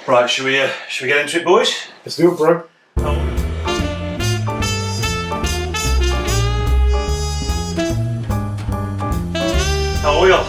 Right, should we get into it, boys? Let's do it, bro. How are we all?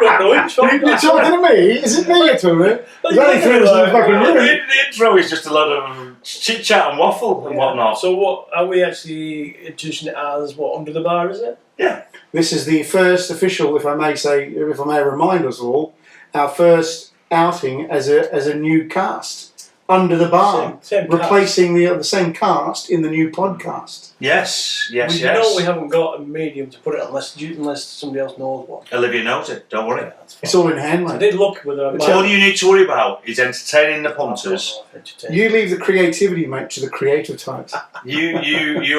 You're talking to me? Is it me you're talking to? There's only three of us in the fucking room. The intro is just a lot of chit chat and waffle and whatnot. So what are we actually introducing it as? What, Under the Bar, is it? Yeah. This is the first official, if I may remind us all, our first outing as a new cast. Under the Bar, Same replacing the same cast in the new podcast. Yes. You know we haven't got a medium to put it unless somebody else knows one. Olivia knows it, don't worry. Yeah, that's fine. It's all in hand, I mate. did look with her. All you need to worry about is entertaining the punters. You leave the creativity, mate, to the creative types. You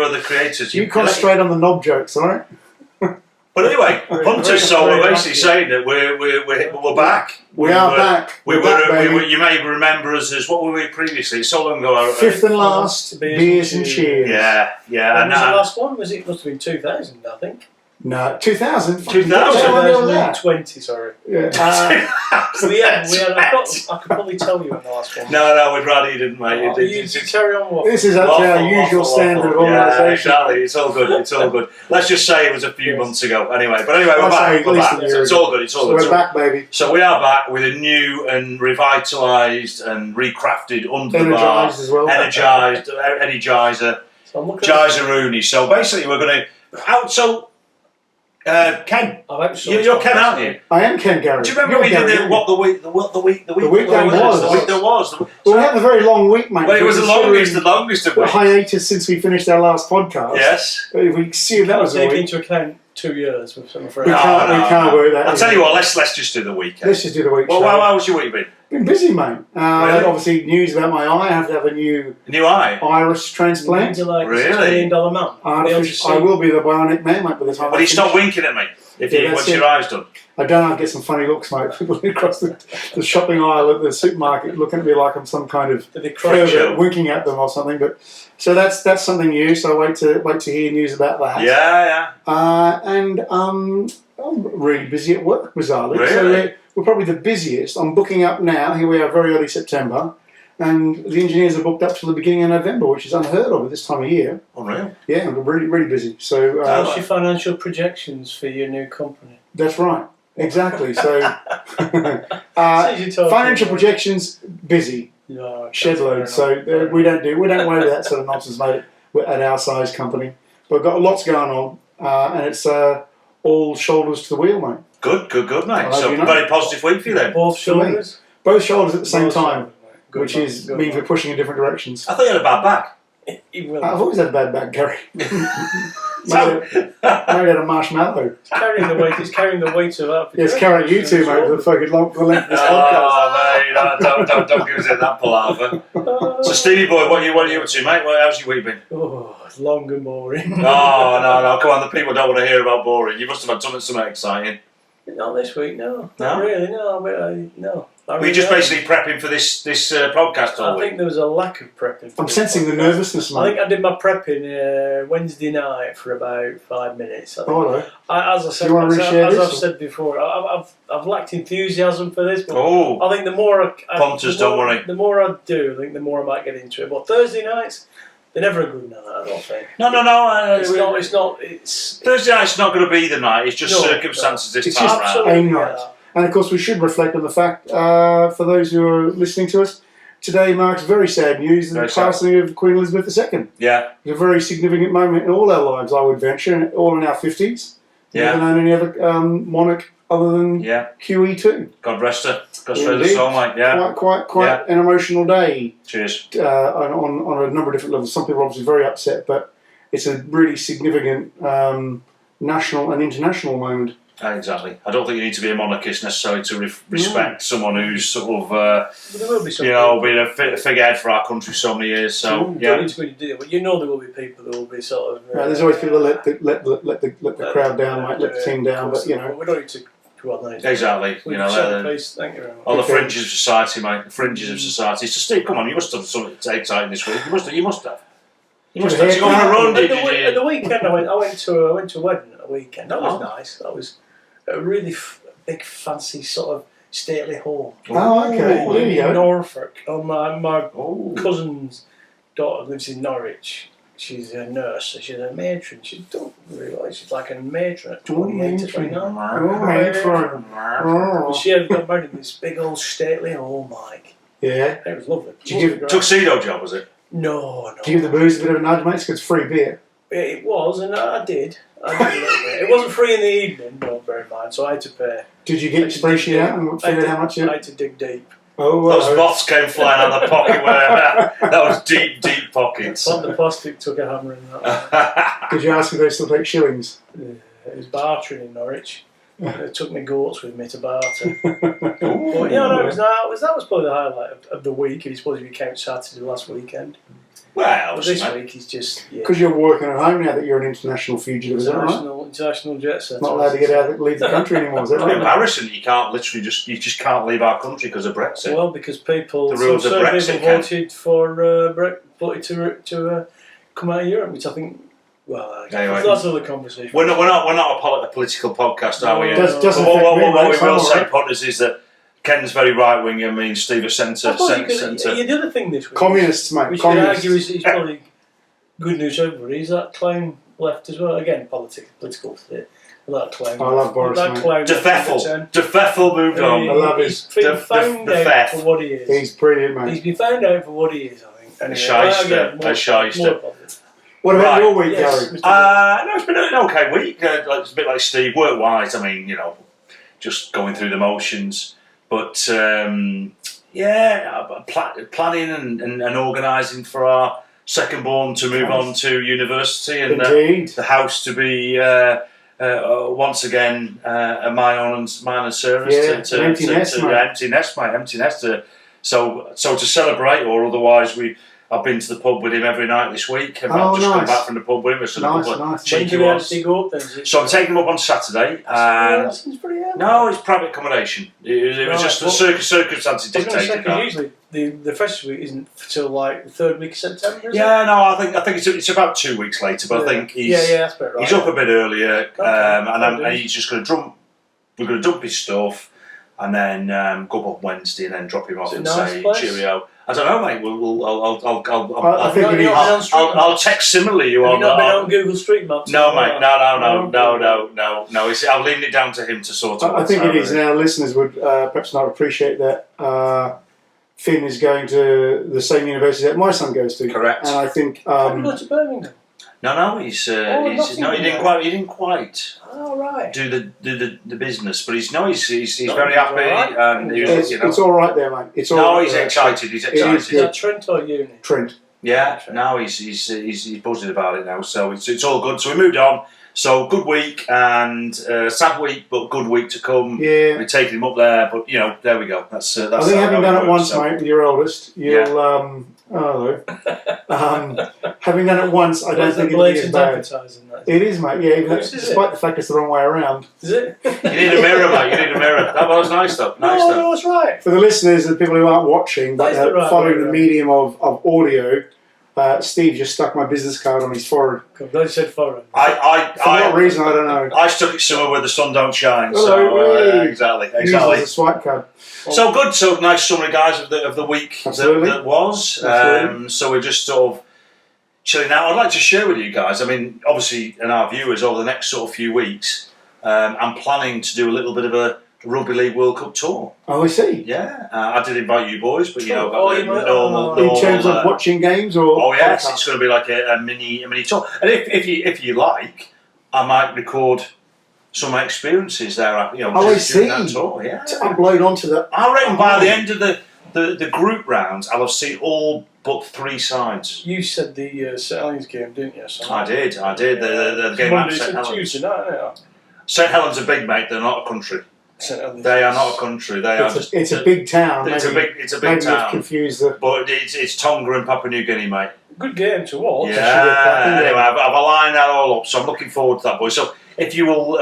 are the creators. You concentrate on the knob jokes, all right? But anyway, punters. So very we're basically lucky. saying that we're back. We are back. We We're back, baby. were. You may remember us as what were we previously? It's so long ago. Fifth and last, beers and cheers. Yeah. When And was the last one? Must have been 2000, I think. No, 2000. 2000. How long ago was that? 2020, sorry. Yeah. So yeah, I could probably tell you when the last one was. No, we'd rather you didn't, mate. Oh, you carry on what? This is actually our usual standard of Yeah, organisation. exactly. It's all good. It's all good. Let's just say it was a few months ago. Anyway, we're I'd back. say at We're least back. a year It's ago. all good. It's all So good. we're back, baby. So we are back with a new and revitalised and recrafted Under the Bar. Energised as well. Energizer, So I'm looking Rooney. So basically, we're going to So, Ken, you're Ken, aren't you? I am Ken Garrett. Do you remember You're we did Gary, the week that was? The week that was. The Well, we had a very long week, mate. Well, it was the longest of The weeks. hiatus since we finished our last podcast. Yes. If we see that was a take week. into account 2 years with some We friends. can't work that. I'll tell you what. Let's just do the weekend. Let's just do the week. Well, show. how was your week been? Been busy, mate. Really? Obviously, news about my eye. I have to have a new New eye. iris transplant. Like Really? $6 million man. I will be the bionic man, mate, by the time Well, I you stop finish. winking at me Yeah, once that's your eye's done. I don't know, I get some funny looks, mate. People across the shopping aisle at the supermarket looking at me like I'm some kind of Did they cry? pervert winking at them or something. But so that's something new. So wait to hear news about that. Yeah. And I'm really busy at work, bizarrely. Really? So we're probably the busiest. I'm booking up now. Here we are, very early September. And the engineers are booked up till the beginning of November, which is unheard of at this time of year. Unreal. Yeah, we're really, really busy. So How's your financial projections for your new company? that's right. Exactly. So Since you're talking financial about- projections, busy. No, Shed that's loads. fair So enough. we don't worry about that sort of nonsense, mate, at our size company. But we've got lots going on, and it's all shoulders to the wheel, mate. Good, mate. Well, So you know. very positive week for you then. Both shoulders? Both shoulders at the same Both time, shoulders, mate. Good which man, is good means man. we're pushing in different directions. I thought you had a bad back. He will. I've always had a bad back, Gary. So- Made out of marshmallow. He's carrying the weight of that. Yeah, it's carrying you too, mate, for the fucking length of this podcast. Oh, mate, don't give us that palaver. So, Stevie boy, what are you up to, mate? How's your week been? Oh, it's long and boring. No, come on, the people don't want to hear about boring. You must have had something exciting. Not this week, no. No? Not really, no. No. Were you just basically prepping for this podcast all I think week? there was a lack of prepping. for I'm this sensing the podcast. nervousness, I mate. think I did my prepping Wednesday night for about 5 minutes. I think. Oh, hello. As I said, you wanna reshare as this, I've or? said before, I've lacked enthusiasm for this. But Oh, I think the more Punters, don't worry. The more I do, I think the more I might get into it. But Thursday nights, they're never a good night. I don't think. no. It's not. It's Thursday night's not going to be the night. It's just No, circumstances this It's time just round. absolutely. aim night. And of course, we should reflect on the fact, for those who are listening to us, today marks very sad news, the Very sad. passing of Queen Elizabeth II. Yeah, It's a very significant moment in all our lives, I would venture, and all in our 50s. Yeah. Never known any other monarch other than yeah. QE2. God rest her. God spare the Indeed. soul, mate. Yeah. Quite an emotional day Cheers. on a number of different levels. Some people are obviously very upset, but it's a really significant national and international moment. Exactly. I don't think you need to be a monarchist necessarily to respect someone who's sort of, There will be some. been a figurehead for our country so many years. So You don't need to go do it, but you know there will be people that will be sort of. There's always people that let the crowd down, mate, let the team down, but you know. we don't need to go on that. Exactly. We You know, set the they're pace. Thank you very much. on the Okay. fringes of society, mate. The fringes of society. So, Steve, come on, you must have something exciting this week. You must have. You must have. You go on a run, At did the, at you? the weekend, I went to a wedding at the weekend. That was Oh. nice. That was a really big fancy sort of stately home. Oh, okay. Ooh, There you in go. Norfolk. Oh, my Oh. cousin's daughter lives in Norwich. She's a nurse, so she's a matron. She don't realise she's like a matron at 28 to 29. Oh. She had got married in this big old stately home, like. Yeah. It was lovely. Did you Lovely Tuxedo job, was it? No. Do you give the booze a bit of a nudge, mate? It's free beer. It was, and I did. I did a little bit. It wasn't free in the evening, don't bear in mind, so I had to pay. Did you get your spreadsheet out and figure out how much I it? had to dig deep. Oh, Those moths came flying out of the pocket. That was deep, deep pockets. But the plastic took a hammer in that one. Did you ask if they still take shillings? It was bartering in Norwich. I took my goats with me to barter. But yeah, no, that was probably the highlight of the week. If you suppose if you count Saturday last weekend. Well, But this week he's just Because you're working at home now that you're an international fugitive, is that right? international jet set. Not allowed to get out, leave the country anymore, is that It's right? embarrassing. You can't literally you just can't leave our country because of Brexit. Well, because people, The rules of certain Brexit people can- voted for voted to come out of Europe, which I think. Well, Anyway. that's another conversation. We're not a political podcast, are we? No, Doesn't affect What me, we mate, will it's say, alright. Potters, is that Ken's very right wing. I mean, Steve is I centre. suppose the other thing this week, Communists, mate. which you could Communists. argue is probably good news for everybody, is that clown left as well. Again, political fit. That clown. I love Boris, That mate. clown. Defeffel moved on. I love his- He's been found the out Feff. for what he is. He's brilliant, mate. He's been found out for what he is, I think. Anyway, shyster, again, a shyster. more positive. What about Right. your week, Yes, Gary? Mr. No, it's been an okay week. It's a bit like Steve, work-wise. I mean, just going through the motions. But planning and organising for our second born to move on to university, and Indeed. the house to be once again a mine and service. Yeah, to an empty nest, mate. empty nest. So to celebrate, or otherwise I've been to the pub with him every night this week. I've Oh, just come nice. back from the pub with him. It's a Nice, couple of nice. cheeky When do we ones. actually go up then? Is it- So I'm taking him up on Saturday, and that seems pretty early. no, it's private accommodation. It was Right, just the well, circumstances I was going to say, dictated that. because usually the festival week isn't till like the third week of September, is Yeah, no, I think it's about 2 weeks later, but I think yeah, that's about right. he's up a bit earlier, Okay. and he's just going to dump. We're going to dump his stuff, and then go up on Wednesday, and then drop him off Is it and a nice say place? cheerio. I don't know, mate. I think it is. I'll text similarly you Have you on. not been on Google Street Maps? No, mate. No. No. I'm leaving it down to him to sort it out. I think it is, and our listeners would perhaps not appreciate that Finn is going to the same university that my son goes to. Correct. And I think Have you gone to Birmingham? No, he's no, he didn't quite Oh, right. do the business, but he's very he's happy, alright. and he was, it's all right there, mate. It's all no, right he's there. excited. He's It is excited. Is that Trent or Uni? Trent. Yeah, now he's buzzing about it now, so it's all good. So we moved on. So good week, and sad week, but good week to come. Yeah. We're taking him up there, but there we go. That's I think how having done it works, once, so. mate, with your oldest, you'll having done it once, I don't Is think that it'll be as blatant bad. advertising that? It is, mate. Yeah, even though, Is it? despite the fact it's the wrong way around. Is it? You need a mirror, mate. You need a mirror. That was nice stuff. Nice stuff. No, that's right. For the listeners and people who aren't watching, but That is the right following way the around. medium of audio, Steve just stuck my business card on his forehead. I'm glad you said foreign. For what reason, I don't know. I stuck it somewhere where the sun don't shine. Hello, So hey. exactly. Used as a swipe card. So good. So nice summary, guys, of the week Absolutely. that was. Absolutely. So we're just sort of chilling out. I'd like to share with you guys. I mean, obviously, and our viewers over the next sort of few weeks, I'm planning to do a little bit of a Rugby League World Cup tour. Oh, I see. Yeah, I did invite you boys, but Oh, you might- normal. In terms of watching games or? Oh yes, podcasts? it's going to be like a mini tour. And if you like, I might record some experiences there. Oh, I just during see. that tour. Yeah. To upload onto the. I reckon by the end of the group rounds, I'll have seen all but 3 sides. You said the St Helens game, didn't you? So I did. The game at Monday St to Helens. Tuesday night, isn't it? St Helens are big, mate. They're not a country. St Helens. They are not a country. They are just. It's a big town. It's a maybe- big. It's a Maybe big you've town. confused the. But it's Tonga and Papua New Guinea, mate. Good game to watch. should be a Yeah. cracking game. Anyway, I've aligned that all up, so I'm looking forward to that, boys. So if you will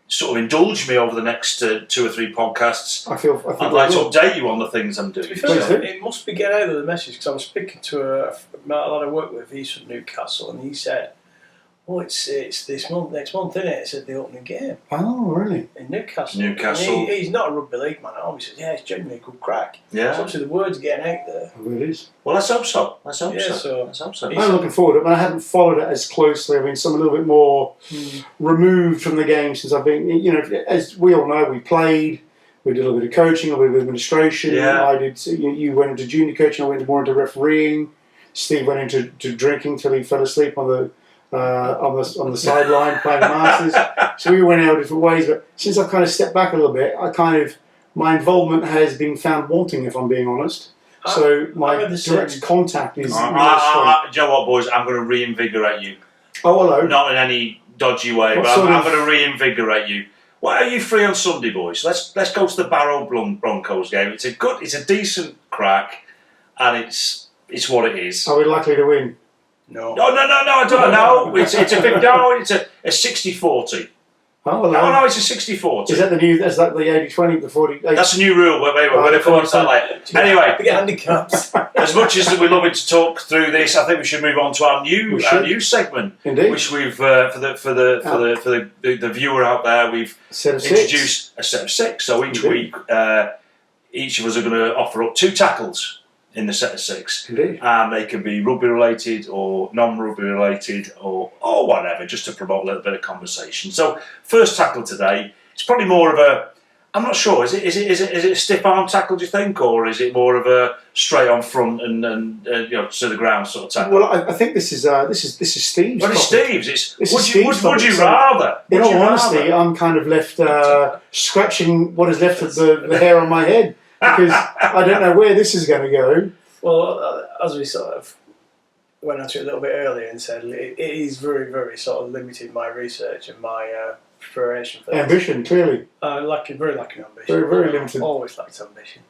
sort of indulge me over the next 2 or 3 podcasts, I think I'd like to we will. update you on the things I'm To doing. be Please fair, do. it must be getting out of the message because I was speaking to a lad I work with, he's from Newcastle, and he said, Oh, it's this month, next month, isn't it? It's at the opening game Oh, really? in Newcastle. Newcastle. And he's not a rugby league man at all. He says, yeah, it's genuinely a good crack. So Yeah. obviously the word's getting out there. Oh, it is. Well, let's hope so. Let's hope Yeah, so. so- Let's hope so. I'm looking forward to it, but I haven't followed it as closely. I mean, so I'm a little bit more removed from the game since I've been, as we all know, we played, we did a little bit of coaching, a little bit of administration. Yeah. I did. You went into junior coaching, I went more into refereeing. Steve went into drinking till he fell asleep on the sideline playing Masters. So we went our different ways. But since I've kind of stepped back a little bit, my involvement has been found wanting, if I'm being honest. So my I'm the same. direct contact is. Do you know what, boys? I'm going to reinvigorate you. Oh, hello. Not in any dodgy way, What but sort I'm of- going to reinvigorate you. Why are you free on Sunday, boys? Let's go to the Barrow Broncos game. It's a decent crack, and it's what it is. Are we likely to win? No. No, I don't know. It's a 60-40. Oh, hello. No, it's a 60-40. Is that the new? Is that the 80-20, the 40? That's a new rule. We're going to come on to that later. Anyway, We get handicaps. as much as we're loving to talk through this, I think we should move on to our new segment, Indeed. which we've for the viewer out there, we've Set of six. introduced a set of 6. So each Indeed. week, each of us are going to offer up 2 tackles in the set of 6, Indeed. and they can be rugby related or non-rugby related or whatever, just to promote a little bit of conversation. So first tackle today, it's probably more of a, I'm not sure, is it a stiff arm tackle, do you think, or is it more of a straight on front and to the ground sort of tackle? Well, I think this is Steve's. Well, it's topic. Steve's. It's This would is you Steve's would you topic, so- rather? In Would all you honesty, rather? I'm kind of left scratching what is left of the hair on my head because I don't know where this is going to go. Well, as we sort of went into it a little bit earlier and said, it is very, very sort of limited my research and my preparation for this. Ambition, clearly. Very lacking ambition. Very, very limited. Always lacked ambition.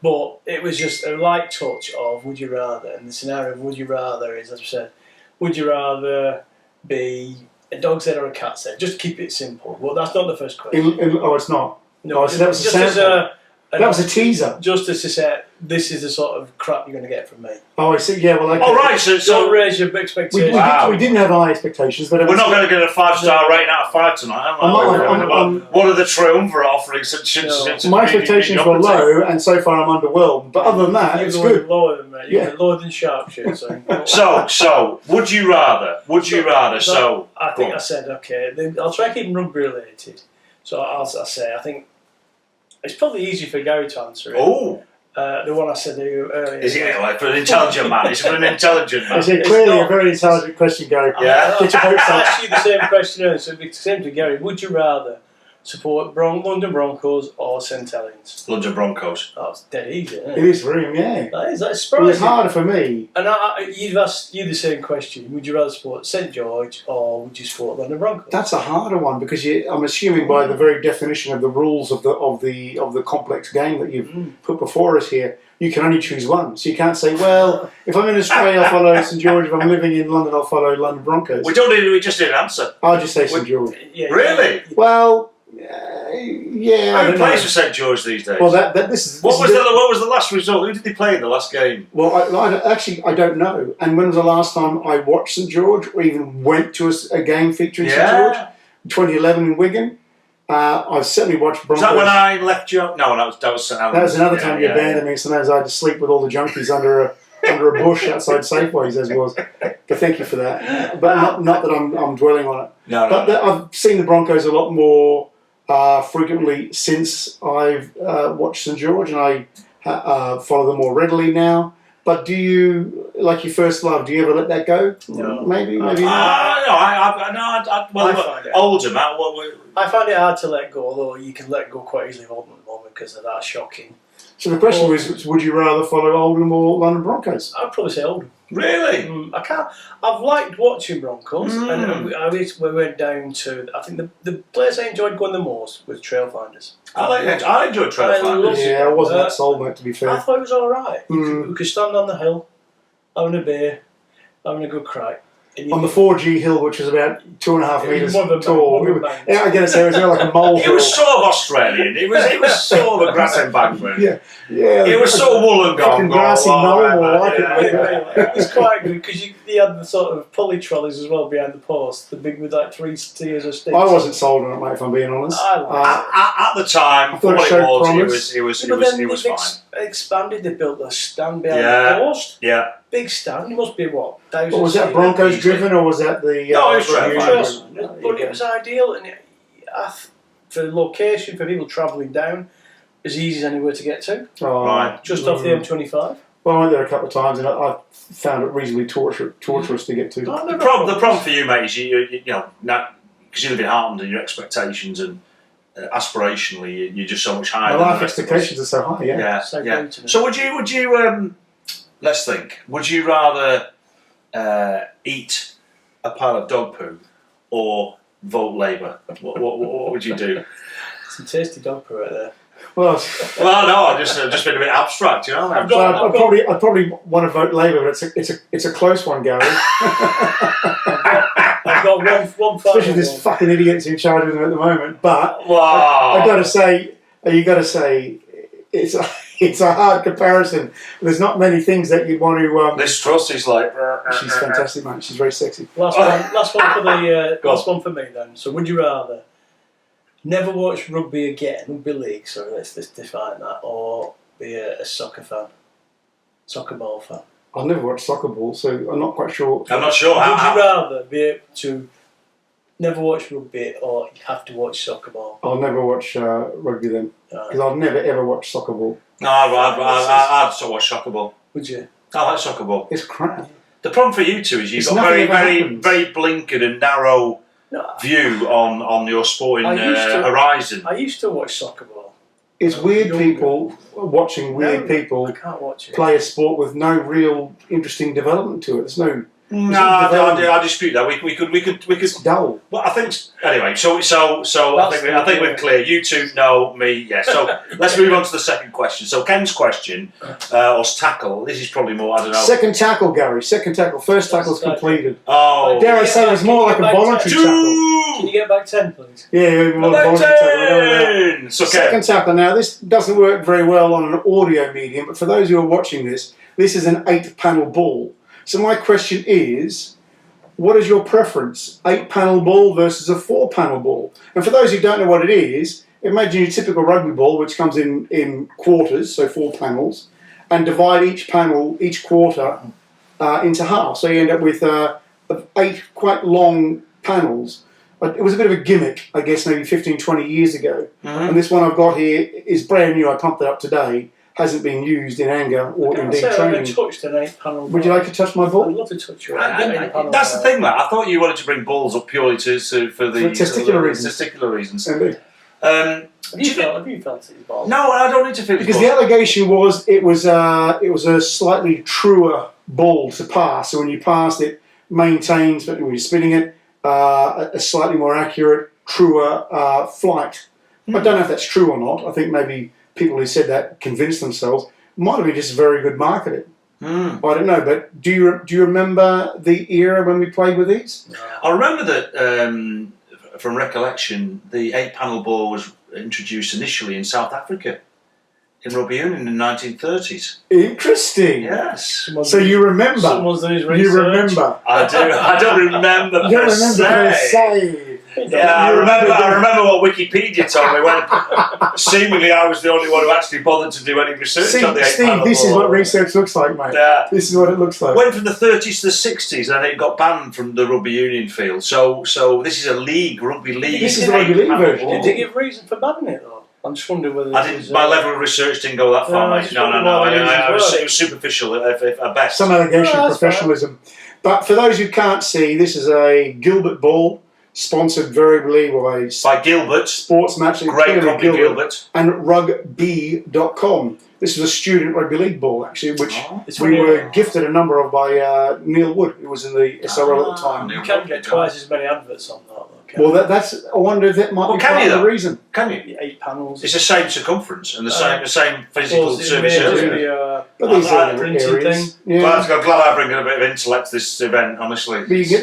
But it was just a light touch of would you rather, and the scenario of would you rather is, as I said, would you rather be a dog's head or a cat's head? Just keep it simple. Well, that's not the first question. Oh, it's not. No, oh, so that was a just as sample. That was a teaser. just as to say, this is the sort of crap you're going to get from me. Oh, I see. Yeah, well, okay. All right, so Don't raise your We, expectations. Wow. we didn't have high expectations, but we're not going to get a 5-star rating out of 5 tonight. What are the triumvirate offerings? my expectations were low, and so far I'm underwhelmed. But other than that, it's You're good. lower than me. You're Yeah. lower than Sharpshire. So, So, would you rather? So, I go think on. I said okay. I'll try keeping rugby related. So I'll say I think it's probably easy for Gary to answer it. Oh, The one I said earlier. is it like for an intelligent man? It's for an intelligent man. It's clearly not- a very intelligent question, Gary. Yeah. Get your hopes I up. asked you the same question earlier, so it'd be the same to Gary. Would you rather support London Broncos or St Helens? London Broncos. Oh, it's dead easy, isn't It it? is for him, yeah. That's It was surprising. harder for me. And you've asked you the same question. Would you rather support St George or would you support London Broncos? That's a harder one because I'm assuming by the very definition of the rules of the complex game that you've put before us here, you can only choose one. So you can't say, well, if I'm in Australia, I'll follow St George. If I'm living in London, I'll follow London Broncos. We just didn't answer. I'll just say St George. Yeah, Really? Well, yeah. I Who don't plays know. for St George these days? Well, this is. what this is was the last result? Who did they play in the last game? Well, I don't know. And when was the last time I watched St George or even went to a game featuring St George? 2011 in Wigan. I've certainly watched Was Broncos. that when I left you? No, that was St. Helens. That was another time you Yeah, abandoned me. Sometimes I had to sleep with all the junkies under a bush outside Safeways, as was. But thank you for that. But not that I'm dwelling on it. No. But I've seen the Broncos a lot more frequently since I've watched St George, and I follow them more readily now. But do you, like your first love, do you ever let that go? No. Maybe not. No, I find it. older, Matt. I find it hard to let go, although you can let go quite easily of Oldham at the moment because of that shocking. So the question was, would you rather follow Oldham or London Broncos? I'd probably say Oldham. Really? I can't. I've liked watching Broncos, and we went down to. I think the place I enjoyed going the most was Trailfinders. I enjoyed Trail I Finders. love it. Yeah, I wasn't that sold, mate, to be I fair. thought it was all right. Mm. We could stand on the hill, having a beer, having a good crack. on the 4G hill, which was about 2.5 metres One tall. of them. Yeah, I gotta say, it was like a mole. It was sort of Australian. It was sort of a grass embankment. Yeah, yeah. It was sort of Wollongong. Fucking grassy or knoll, whatever. I like it, mate. It was quite good because you had the sort of pulley trolleys as well behind the post, the big with like 3 tiers of sticks. I wasn't sold on it, mate. If I'm being honest. I liked At the time, I for thought what it showed it was, promise. it was but then fine. they've expanded. They built a stand behind Yeah. the post. Yeah. Big stand. It must be what? What was that? Broncos driven, or was that the? No, it was Trevor. Bermuda Trust, driven? but it was ideal, and for the location for people travelling down, as easy as anywhere to get to. Oh, Right. Just off the M25. Well, I went there a couple of times, and I found it reasonably torturous to get to. The problem for you, mate, is you know, because you live in Heartland and your expectations and aspirationally, you're just so much higher. My than life the rest of us. expectations are so high. Yeah. Yeah, So yeah. great to me. So would you let's think. Would you rather eat a pile of dog poo or vote Labour? What would you do? Some tasty dog poo right there. Well, Well, no, I've just been a bit abstract, you know. I've so got- I'd probably want to vote Labour, but it's a close one, Gary. I've got one Especially final this one. fucking idiot's in charge of them at the moment. But Wow. I got to say, it's a hard comparison. There's not many things that you'd want to. This trust is like. She's fantastic, mate. She's very sexy. Last one for the Go on. last one for me then. So would you rather never watch rugby again, rugby league? Sorry, let's define that, or be a soccer fan, soccer ball fan. I've never watched soccer ball, so I'm not quite sure. I'm not sure Would how. you rather be able to never watch rugby, or you have to watch soccer ball? I'll never watch rugby then, because I've never ever watched soccer ball. No, I'd sort of watch soccer ball. Would you? I like soccer ball. It's crap. The problem for you two is you've It's got nothing ever very happens. blinkered and narrow No, view on your sporting I used to- horizon. I used to watch soccer ball. It's weird Younger. people watching weird No, people I can't watch it. play a sport with no real interesting development to it. There's no. No, I dispute that. We could. It's dull. Well, I think anyway. So I think we're clear. You two know me. Yes. So let's move on to the second question. So Ken's question, or tackle. This is probably more. I don't know. Second tackle, Gary. Second tackle. First tackle's completed. Oh, Dare I say it was more like a voluntary tackle. Can you get back 10, please? Yeah, more About voluntary tackle. I know that. 10. So Ken, Second tackle. Now, this doesn't work very well on an audio medium, but for those who are watching this is an 8-panel ball. So my question is, what is your preference? 8-panel ball versus a 4-panel ball? And for those who don't know what it is, imagine your typical rugby ball, which comes in quarters, so 4 panels, and divide each quarter into half. So you end up with 8 quite long panels. It was a bit of a gimmick, I guess, maybe 15, 20 years ago. And this one I've got here is brand new. I pumped it up today. Hasn't been used in anger or I can't indeed say I've training. ever touched an 8-panel ball. Would you like to touch my I'd ball? love to touch your that's the thing, Matt. I thought you wanted to bring balls up purely for the testicular reasons. Testicular reasons. Indeed. Have you felt these balls? No, I don't need to feel Because the allegation was it was a slightly truer ball to pass. So when you passed it, maintains, but when you're spinning it, a slightly more accurate, truer flight. I don't know if that's true or not. I think maybe people who said that convinced themselves. Might have been just very good marketing. I don't know, but do you remember the era when we played with these? I remember that from recollection, the 8-panel ball was introduced initially in South Africa, in rugby union in the 1930s. Interesting. Yes, So you remember? Someone's done his research. You remember? I do. I don't remember. You don't per remember per se. se. Yeah, I remember what Wikipedia told me when seemingly I was the only one who actually bothered to do any research See, on the 8-panel Steve, this is ball. what research looks like, mate. Yeah. This is what it looks like. Went from the 30s to the 60s and it got banned from the rugby union field. So this is a league, rugby league. This is the rugby league 8-panel version. ball. Did they give reason for banning it though? I'm just wondering whether I didn't. My level of research didn't go that far, No, I mate. just No. wondered why they used It was superficial at best. Some allegation No, of that's professionalism. But for those who can't see, this is a Gilbert ball, sponsored variably by By Gilbert, Sports Match and great clearly company Gilbert. and rugby.com. This was a student rugby league ball, actually, which It's we funny, were gifted a number of by Neil Wood, who was in the SRL at the time. Neil You can Wood, get yeah. twice as many adverts on that though. Can Well, that's. I wonder if that might Well, be can part you of the though? reason. Can you? you? 8 panels. It's the same circumference and the same physical Well, service it may area. be a But these I- are printing areas. thing. Yeah. Glad I bring a bit of intellect to this event, honestly. But you can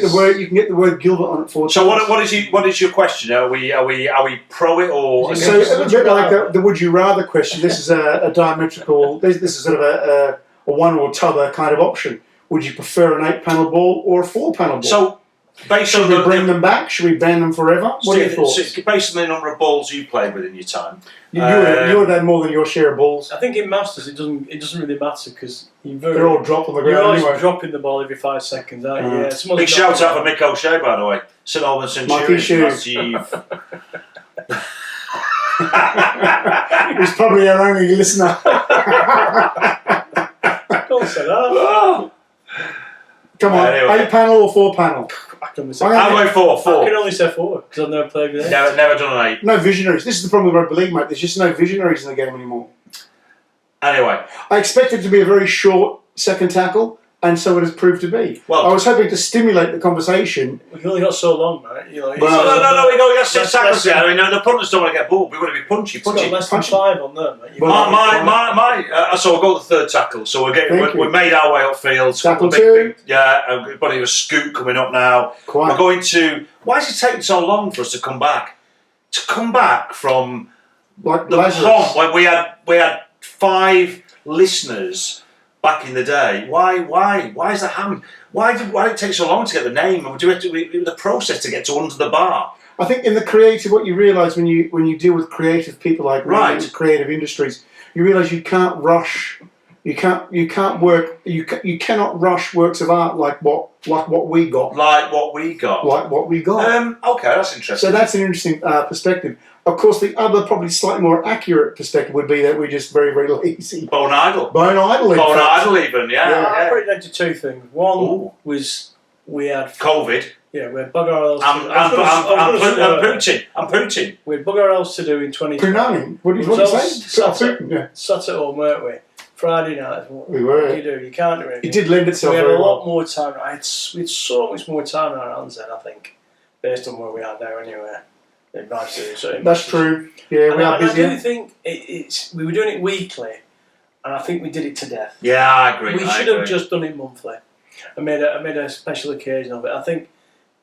get the word Gilbert on it for. So what is your question? Are we pro it or Is it So against? a bit like the would you rather question. This is a diametrical. This is sort of a one or t'other kind of option. Would you prefer an 8-panel ball or a 4-panel ball? So based should on we bring them back? Should we ban them forever? What are your thoughts? based on the number of balls you played with in your time? You would have more than your share of balls. I think in Masters it doesn't really matter because They're all dropped on the you're ground always anyway. dropping the ball every 5 seconds, aren't you? Yeah, someone's Big shout dropping out for Mick O'Shea, by the way. St Albans Mikey Centurions. Shue. Massive. He's probably our only listener. Don't say that. Oh. Come on, Anyway. 8-panel or 4-panel? I can only say, I'm I'm going I four. can only say 4 because I've never played with it. Never done an 8. No visionaries. This is the problem with rugby league, mate. There's just no visionaries in the game anymore. Anyway, I expected it to be a very short second tackle, and so it has proved to be. Well- I was hoping to stimulate the conversation. We've only got so long, right? You know, it's Well, no, we got 6 Less- tackles less here. than- I mean, the punters don't want to get balled. We want to be punchy. It's got less than Punchy. 5 on them, mate. Well, So we'll go to the third tackle. So Thank you. we made our way upfield. Tackle Big- 2. Yeah, everybody was scoot coming up now. Quite. We're going to. Why is it taking so long for us to come back? To come back from Like the Lazarus. pomp when we had 5 listeners back in the day. Why is that happening? Why did it take so long to get the name? And do we have to the process to get to under the bar? I think in the creative, what you realise when you deal with creative people like me, Right. in creative industries, you realise you can't rush. You can't work. You cannot rush works of art like what we got. Like what we got. Like what we got. Okay, that's interesting. So that's an interesting perspective. Of course, the other probably slightly more accurate perspective would be that we're just very, very lazy. Bone idle. Bone idle. in Bone fact. idle even, Yeah. yeah. I put it down to 2 things. One Ooh. was we had COVID. we had bugger all else. I'm Putin. I'm Putin. We had bugger else to do in 2020. Punani. What did It you was say? all Putin, yeah. Sat at home, weren't we? Friday night. What We were. do you do? You can't do anything. It did lend itself We had very a well. lot more time. We had so much more time on our hands then, I think, based on where we are now anyway. It might do, so it That's might- true. Yeah, we And are I do busy. think we were doing it weekly, and I think we did it to death. Yeah, I agree. We I should agree. have just done it monthly. I made a special occasion of it. I think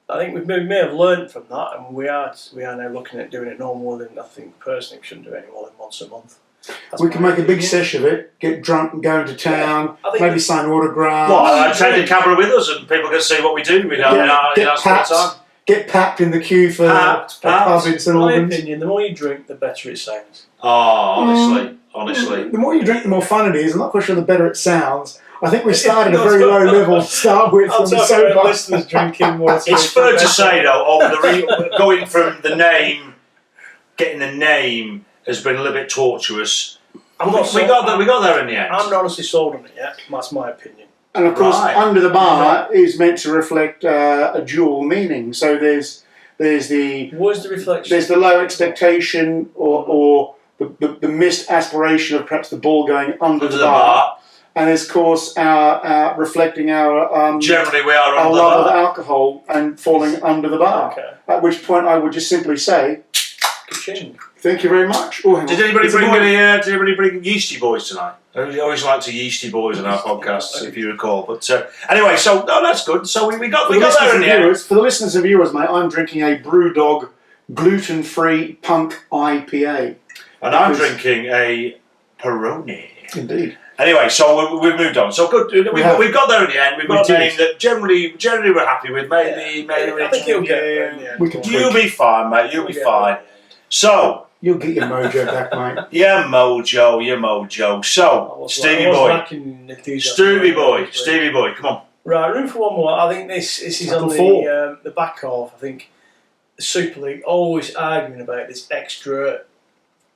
we may have learned from that, and we are now looking at doing it no more than, I think personally we shouldn't do it any more than once a month. That's We can my make a big opinion. sesh of it, get drunk and go into town, I think maybe we- sign autographs, Well, take the camera with us and people can see what we do in our get spare papped, time. get papped in the queue for Papped, a pub in St In my Albans. opinion, the more you drink, the better it sounds. Oh, honestly. The more you drink, the more fun it is. I'm not quite sure the better it sounds. I think we started at a very low level to start with I'm from the talking about sober. listeners drinking water. It's fair to say though, going from the name, getting the name has been a little bit tortuous. I'm not we so- got there in the end. I'm not honestly sold on it yet. That's my opinion. And of course, Right. under the bar is meant to reflect a dual meaning. So there's the Where's the reflection? there's the low expectation or the missed aspiration of perhaps the ball going under the bar. And there's, of course, our reflecting our Generally, we are our on the love of bar. alcohol and falling under the bar. Okay. At which point I would just simply say, Ka-ching. thank you very much. Oh, hang Did on. anybody It's a bring boy. Did anybody bring Yeasty Boys tonight? I always like to Yeasty Boys on our podcasts, if you recall. But anyway, so no, that's good. So we got For the listeners there in and the end. viewers, for the listeners and viewers, mate, I'm drinking a BrewDog gluten-free punk IPA. And I'm Because- drinking a Peroni. Indeed. Anyway, so we've moved on. So good. We've got there in the end. We've got We a did. name that generally we're happy with. Maybe I think you'll get there in the end. We can You'll tweak. be fine, mate. You'll be We'll get fine. there in So, You'll get your mojo back, mate. yeah, mojo. So, Stevie Boy, Stevie Boy, come on. Right, room for one more. I think this is Tackle on four. the back of, I think, the Super League always arguing about this extra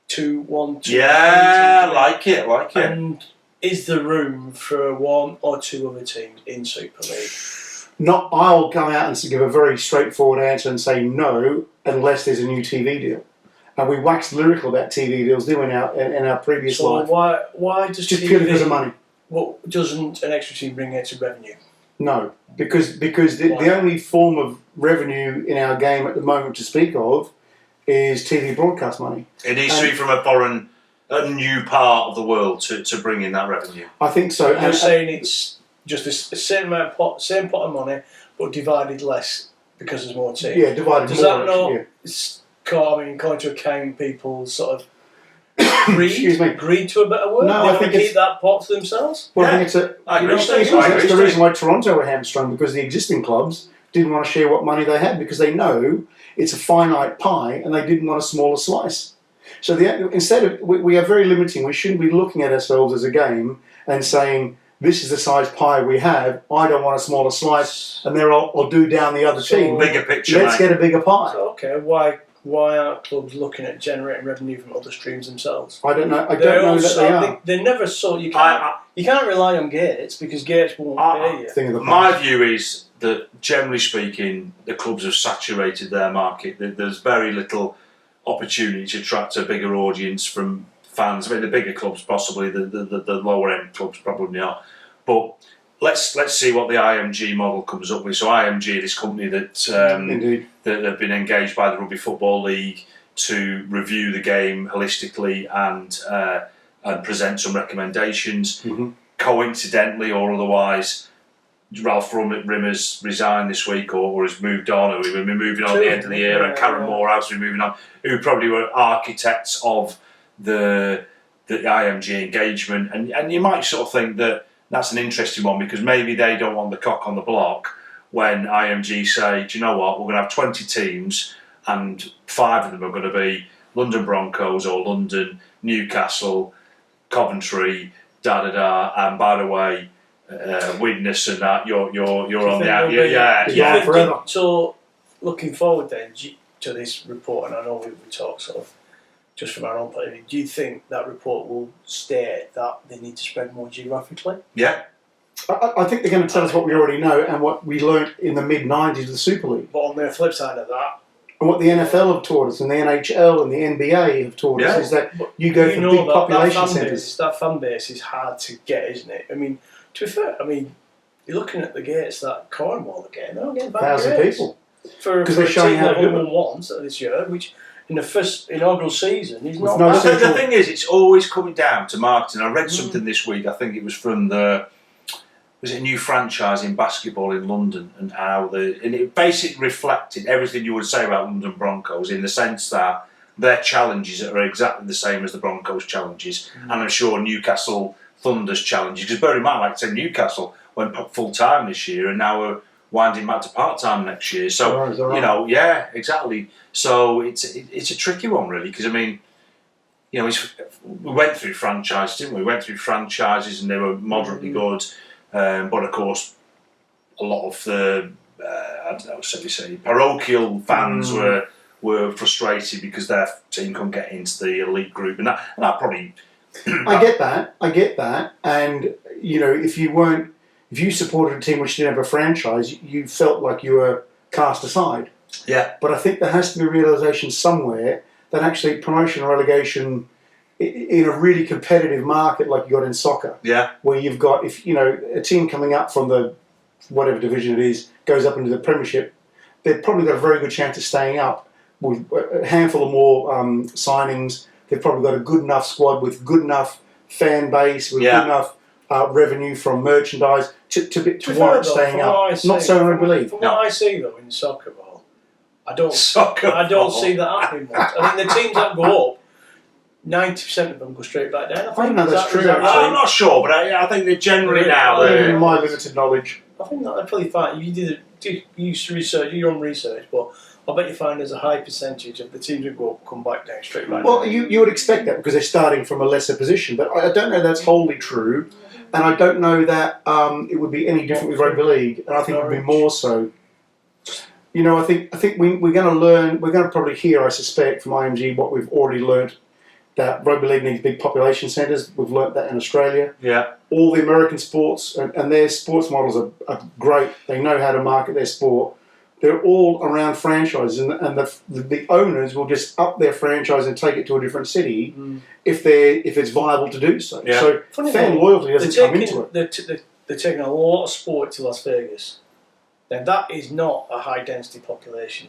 2-1-2. Yeah, like it. And is there room for 1 or 2 other teams in Super League? I'll come out and give a very straightforward answer and say no, unless there's a new TV deal. And we waxed lyrical about TV deals, didn't we, in our previous So life? why does Just TV, purely because of money. What doesn't an extra team bring extra revenue? No, because the only form of revenue in our game at the moment to speak of is TV broadcast money. It needs to be from a new part of the world to bring in that revenue. I think so. You're saying it's just the same same pot of money, but divided less because there's more teams. Yeah, divided Does more. that not Yeah. call into account people's sort of Excuse me. greed to a better word? No, they I want think to it's- keep that pot to themselves. Well, Yeah. I think it's a. I agree. That's I agree. the reason why Toronto were hamstrung, because the existing clubs didn't want to share what money they had because they know it's a finite pie and they didn't want a smaller slice. So instead of we are very limiting. We shouldn't be looking at ourselves as a game and saying this is the size pie we have. I don't want a smaller slice, and there I'll do down the other So- team. Bigger picture, Let's mate. get a bigger pie. So, okay, why aren't clubs looking at generating revenue from other streams themselves? I don't know. I don't know that they are. They never saw you. I- You can't rely on Gates because Gates won't pay you. Thing of the My past. view is that, generally speaking, the clubs have saturated their market. There's very little opportunity to attract a bigger audience from fans. I mean, the bigger clubs possibly, the lower end clubs probably not. But let's see what the IMG model comes up with. So IMG, this company that Indeed. that have been engaged by the Rugby Football League to review the game holistically and present some recommendations. Mhm. Coincidentally or otherwise, Ralph Rimmer's resigned this week or has moved on, or we've been moving on at the end of the year, and Karen Morehouse will be moving on, who probably were architects of the IMG engagement. And you might sort of think that that's an interesting one, because maybe they don't want the cock on the block when IMG say, do you know what, we're going to have 20 teams and 5 of them are going to be London Broncos or London, Newcastle, Coventry, and by the way, Widnes and that, you're on the out. Yeah. Forever. So, looking forward then to this report, and I know we talk sort of just from our own point of view, do you think that report will state that they need to spread more geographically? Yeah. I think they're going to tell us what we already know and what we learnt in the mid-90s of the Super League. But on the flip side of that, And what the NFL have taught us and the NHL and the NBA have taught us is that you go for big population centres. That fan base is hard to get, isn't it? I mean, to be fair, you're looking at the gates that Cornwall are getting. They're getting bad 1,000 grades. people. For Because a they're showing team how to that do it. won once this year, which in the first inaugural season is not no bad. central- The thing is, it's always coming down to marketing. I read something this week, I think it was from was it a new franchise in basketball in London, and how and it basically reflected everything you would say about London Broncos, in the sense that their challenges are exactly the same as the Broncos' challenges, and I'm sure Newcastle Thunder's challenges, because bear in mind, like I say, Newcastle went full time this year and now we're winding back to part time next year. So Is that right? you know, yeah, exactly. So it's a tricky one really, because I mean, you know, we went through franchises, didn't we? We went through franchises and they were moderately good, but of course, a lot of the I don't know, shall we say, parochial fans were frustrated because their team couldn't get into the elite group, and that probably. I get that, and you know, if you supported a team which didn't have a franchise, you felt like you were cast aside. Yeah. But I think there has to be a realisation somewhere that actually promotion and relegation in a really competitive market like you got in soccer, Yeah. where you've got, if you know, a team coming up from the whatever division it is goes up into the Premiership, they've probably got a very good chance of staying up with a handful of more signings. They've probably got a good enough squad with good enough fan base, with good enough revenue from merchandise to warrant staying up. Not so in rugby league. From what I see though in soccer ball, I don't see that happening much. I think the teams that go up, 90% of them go straight back down. I don't know that's true, is that actually. I'm not sure, but I think that generally now. In my limited knowledge. I think that they're probably fine. You used to research, do your own research, but I bet you find there's a high percentage of the teams that go up come back down straight back. Well, down. you would expect that because they're starting from a lesser position, but I don't know that's wholly true, and I don't know that it would be any different with rugby league, and I think it would be more so. You know, I think we're going to learn. We're going to probably hear, I suspect, from IMG what we've already learnt, that rugby league needs big population centres. We've learnt that in Australia. Yeah. All the American sports and their sports models are great. They know how to market their sport. They're all around franchises, and the owners will just up their franchise and take it to a different city if it's viable to do so. Yeah. So Funny fan thing, loyalty doesn't come into it. they're taking a lot of sport to Las Vegas, then that is not a high density population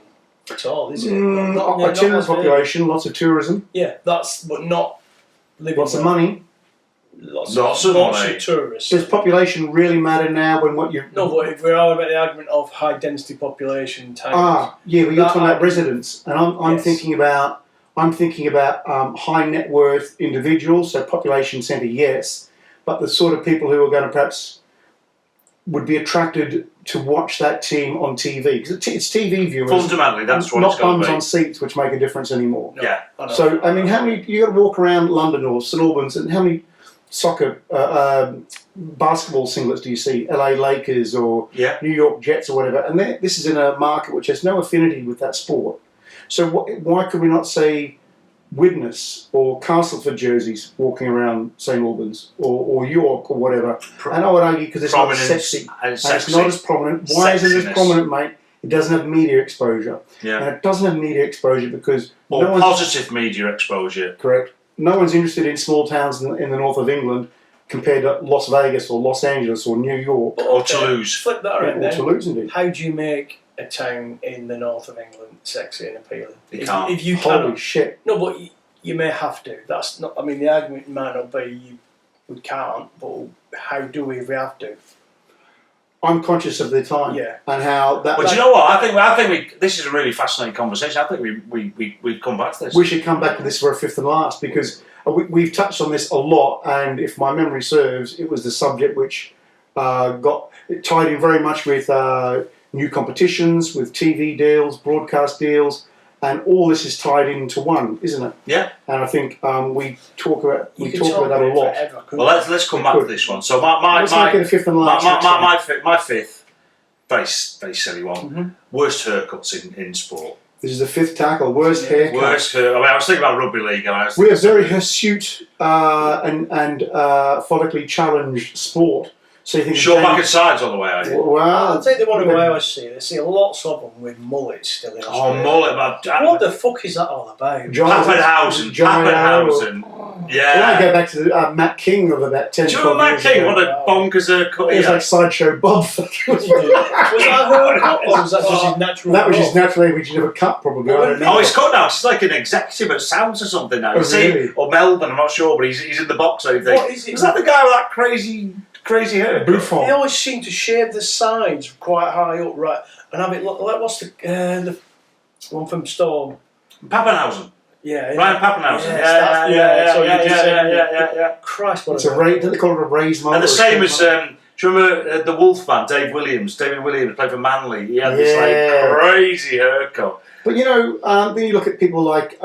at all, is it? Not Itinerant Las Vegas. population, lots of tourism, Yeah, but not living. lots of money. Lots of of money. tourists. Does population really matter now when what you? No, but if we're all about the argument of high density population times. Yeah, but you're That talking about argument- residents, and I'm Yes. thinking about high net worth individuals, so population centre, yes, but the sort of people who are going to perhaps would be attracted to watch that team on TV, because it's TV viewers, Fundamentally, that's what not it's going bums to be. on seats, which make a difference anymore. No, Yeah. I know. So I mean, how many you got to walk around London or St Albans, and how many soccer basketball singlets do you see? LA Lakers or Yeah. New York Jets or whatever, and this is in a market which has no affinity with that sport. So why could we not say Widnes or Castleford jerseys walking around St Albans or York or whatever? And I would argue because it's not Prominence sexy and and it's sexy. not as prominent. Why isn't it as Sexiness. prominent, mate? It doesn't have media exposure, Yeah. and it doesn't have media exposure because Or no one's positive media exposure. correct. No one's interested in small towns in the north of England compared to Las Vegas or Los Angeles or New York Or Toulouse. Flip that or around then. Toulouse, indeed. How do you make a town in the north of England sexy and appealing? You If- can't. If you Holy cannot. shit! No, but you may have to. That's not. I mean, the argument might not be we can't, but how do we if we have to? I'm conscious of the time Yeah. and how that. But that- you know what? I think this is a really fascinating conversation. I think we've come back to this. we should come back to this for a fifth and last because we've touched on this a lot, and if my memory serves, it was the subject which it tied in very much with new competitions, with TV deals, broadcast deals, and all this is tied into one, isn't it? Yeah. And I think we talk about You we could talk about that a lot. forever, couldn't Well, you? let's come back to this one. So Let's make it a fifth and last. next time. my fifth, very silly one. Mhm. Worst haircuts in sport. This is the fifth tackle. Worst haircut. Worst hair. I was thinking about rugby league, and I was We are thinking very hirsute and follically challenged sport. So you think short back and sides all the way. Are you? I'll Well, take the one who I always see. I see lots of them with mullets still in Oh, Australia. mullet, man. What the fuck is that all about? Pappenhausen. I want to Yeah. go back to Matt King of about 10 Do you remember 12 Matt years King? ago. What a bonkers haircut. It was Yeah. like Sideshow Bob. Was that her cut, or was that just his natural That was growth? his natural age, which you never cut, probably. I don't know. Oh, he's cut now. He's like an executive at Sounds or something now. Oh, You see, really? or Melbourne, I'm not sure, but he's in the box. I think. What is it? Is that the guy with that crazy hair? Buffon. They always seem to shave the sides quite high up, right, and have it look like what's the one from Storm? Pappenhausen. Yeah, Ryan Pappenhausen. Yes, Yeah, that's- yeah, so yeah, you just yeah, said- yeah. Christ, what It's a raise. They call it a raised mold. And the or a same straight as, mold. do you remember the Wolfman, David Williams, played for Manly. He had this Yeah. like crazy haircut. But you know, then you look at people like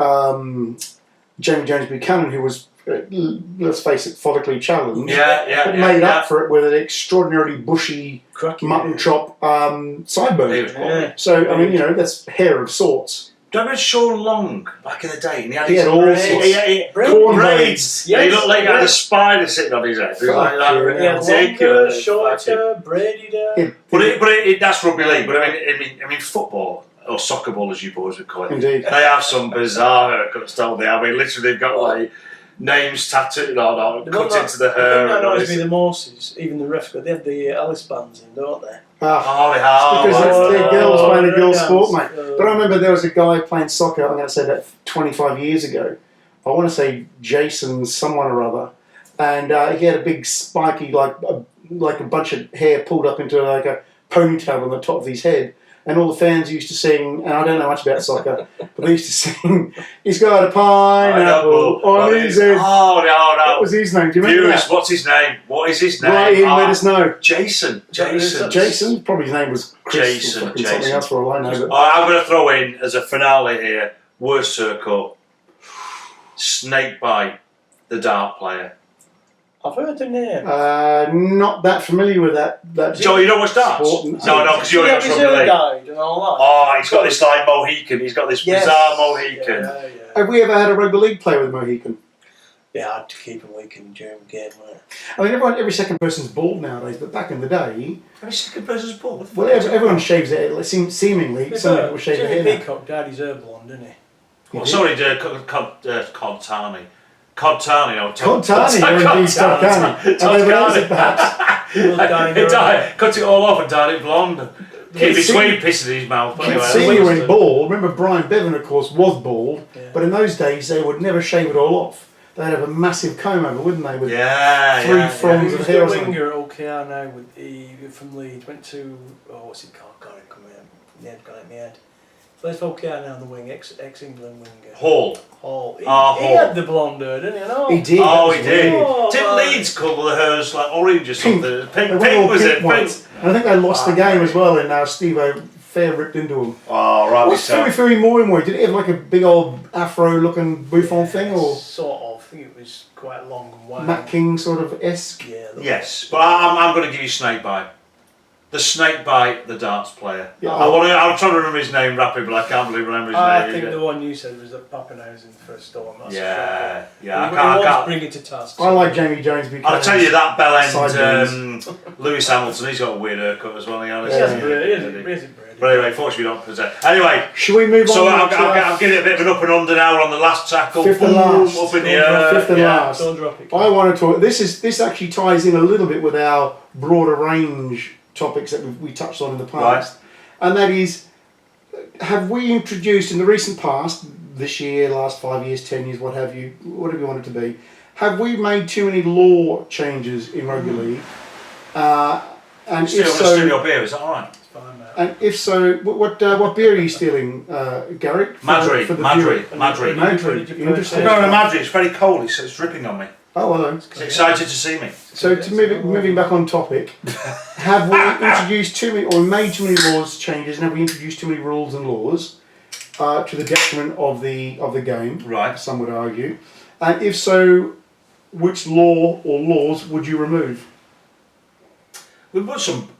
Jamie Jones Buchanan, who was, let's face it, follically challenged. Yeah, But made up for it with an extraordinarily bushy Cracking. mutton chop He sideburn. was quality. So I mean, you know, that's hair of sorts. Do you remember Sean Long back in the day? And he had He his had all braids. sorts. Corn Braids. Yes, And he looked like he had a yes. spider sitting on his head. It was like that Fuck Yeah, longer, ridiculous. shorter, braided hair. But that's rugby league. But I mean football or soccer ball, as you boys would call it. Indeed. They have some bizarre haircuts, don't they? I mean, literally, they've got like names tattooed on, cut into the I think hair. that and all annoys this. me the most. Even the ref, they have the Alice bands in, don't they? Ah, Oh, they have. because they're girls playing a girls' yeah. sport, mate. But I remember there was a guy playing soccer, I'm going to say that 25 years ago. I want to say Jason someone or other. And he had a big spiky, like a bunch of hair pulled up into like a ponytail on the top of his head. And all the fans used to sing, and I don't know much about soccer, but they used to sing, he's got a pineapple on his head. Oh, no. What was his name? Do you remember Viewers, that? what's his name? What is his name? Write in, Ah, let us know. Jason. Jason? Probably his name was Chris Jason, or fucking something Jason. else for all I know. But I'm going to throw in as a finale here. Worst haircut. Snake bite. The dart player. I've heard the name. not that familiar with that. Joe, you don't watch darts? Sport. No, because you're yeah, not his rugby hair league. died and all that. Oh, he's got this like Mohican. He's got this Yes. bizarre Mohican. Yeah. Have we ever had a rugby league player with Mohican? Yeah, I had to keep him weakened during the game, wasn't it? I mean, every second person's bald nowadays, but back in the day, Every second person's ball. What the well, fuck is everyone shaves their head. Seemingly, some people shave their Jimmy hair now. Peacock dyed his hair blonde, didn't he? it? Oh, sorry, Cod Tarney. Cod Tarney, no. Todd Tarney, or indeed Todd Carney. Are they related, perhaps? We'll dye He your cut it all off and dyed it blonde. Keep see- between pissing in his mouth. But Keith anyway, Senior Winston. went bald. Remember, Brian Bevan, of course, was bald, Yeah. but in those days they would never shave it all off. They'd have a massive comb over, wouldn't they? With yeah, fronds Who's of the hair or something. winger at OKR now with from Leeds? Went to what's it called? God, it come in. Yeah, got it in my head. Plays for OKR now on the wing, ex-England winger. Hall. Hall. He Hall. had the blonde hair, didn't he? No. He did. Oh, that he was did. weird. Oh, Didn't right. Leeds colour the hairs like orange or Pink. something? They Pink, went all was pink it? ones. And I think they lost the game as well, and now Steve-O fair ripped into him. Oh, right. What's Fumi Moimoi? Did he have like a big old afro-looking Buffon thing, or Sort of. I think it was quite long and wide. Matt King sort of esque? Yeah. Yes, but I'm going to give you Snakebite. The Snakebite, the darts player. Yeah. I'm trying to remember his name rapidly, but I can't believe remember his I name. think the one you said was at Pappenhausen for a storm. That's Yeah, yeah. I He can't. was bringing to task. I like Jamie Jones because I'll tell you that bell Sideways. end. Lewis Hamilton, he's got a weird haircut as well. He Honestly. has Yeah. Brady, isn't he? But anyway, fortunately, we don't present. Anyway, Should we move so on? I'll give it a bit of an up and under now on the last tackle. Fifth and last. Up in the Fifth air. Fifth and yeah. last. Don't drop it. I want to talk. This actually ties in a little bit with our broader range topics that we touched on in the past, and that is, have we introduced in the recent past, this year, last 5 years, 10 years, whatever you want it to be, have we made too many law changes in rugby league? And Still if on a studio so, beer, is that alright? It's fine, mate. and if so, what beer are you stealing, Garrick? Madrid, for the Madrid, viewer? Madrid. Madrid. Did you Interesting. I'm going to Madrid, it's very cold, it's dripping on me. Oh, hello. He's excited to see me. So moving back on topic, have we introduced too many or made too many laws changes, and have we introduced too many rules and laws to the detriment of the game? Right. Some would argue, and if so, which law or laws would you remove?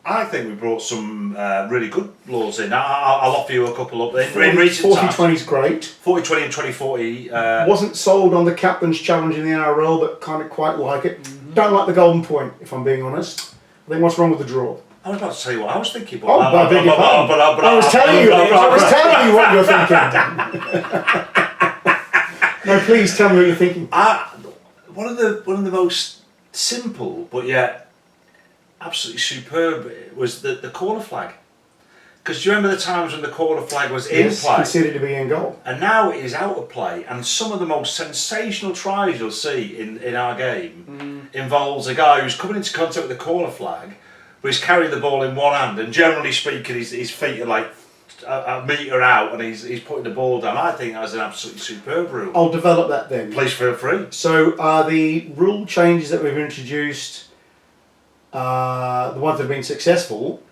I think we brought some really good laws in. I'll offer you a couple up in recent 40-20 times. is great. 40-20 and 2040. Wasn't sold on the captain's challenge in the NRL, but kind of quite like it. Don't like the golden point, if I'm being honest. I think what's wrong with the draw? I was about to tell you what I was thinking. But Oh, I beg your pardon. I was telling you what you're thinking. No, please tell me what you're thinking. One of the most simple but yet absolutely superb was the corner flag. Because do you remember the times when the corner flag was in Yes, play? considered to be in goal. And now it is out of play, and some of the most sensational tries you'll see in our game involves a guy who's coming into contact with the corner flag, but he's carrying the ball in one hand, and generally speaking his feet are like a metre out, and he's putting the ball down. I think that was an absolutely superb rule. I'll develop that then. Please feel free. So are the rule changes that we've introduced, the ones that have been successful,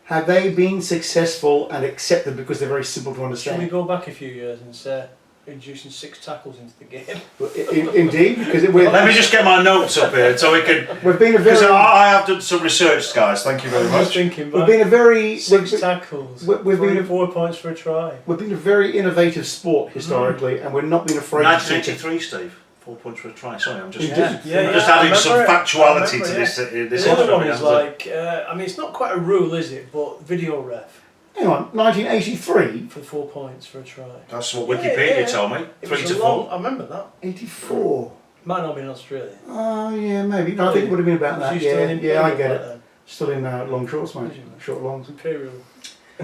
have they been successful and accepted because they're very simple to Should we understand? go back a few years and say introducing 6 tackles into the game? Indeed, because Let me just get my notes up here so we can. we've been a Because very I have done some research, guys. Thank you very I was much. thinking we've back. been a very 6 tackles. we've been- 4 points for a try. we've been a very innovative sport historically, and we're not being afraid to 1983, Steve. 4 points for a try. Sorry, I'm just. Indeed. Yeah, I'm just I adding some remember it. factuality I to remember, this. This The other one extravaganza. is like, I mean, it's not quite a rule, is it? But video ref Hang on, 1983, for 4 points for a try. That's what Yeah, Wikipedia yeah. told me. It 3 was to a long. 4. I remember that. 84. Might not be in Australia. Oh yeah, maybe. No, I think it would have been about It was that. used to Yeah, an yeah, I imperial get back it. then. Still in long shorts, mate. Did you? Short longs. Imperial.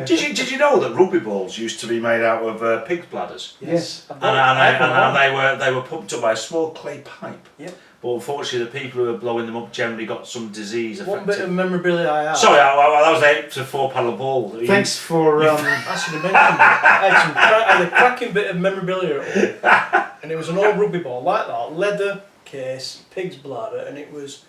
Did you know that rugby balls used to be made out of pig's bladders? Yes. And they were pumped up by a small clay pipe. Yep. But unfortunately, the people who were blowing them up generally got some disease One bit of affected. memorabilia I have. Sorry, that was 8 to 4 paddle ball. Thanks for. I should have mentioned it. I had a cracking bit of memorabilia at home. And it was an old rugby ball like that, leather case, pig's bladder, and it was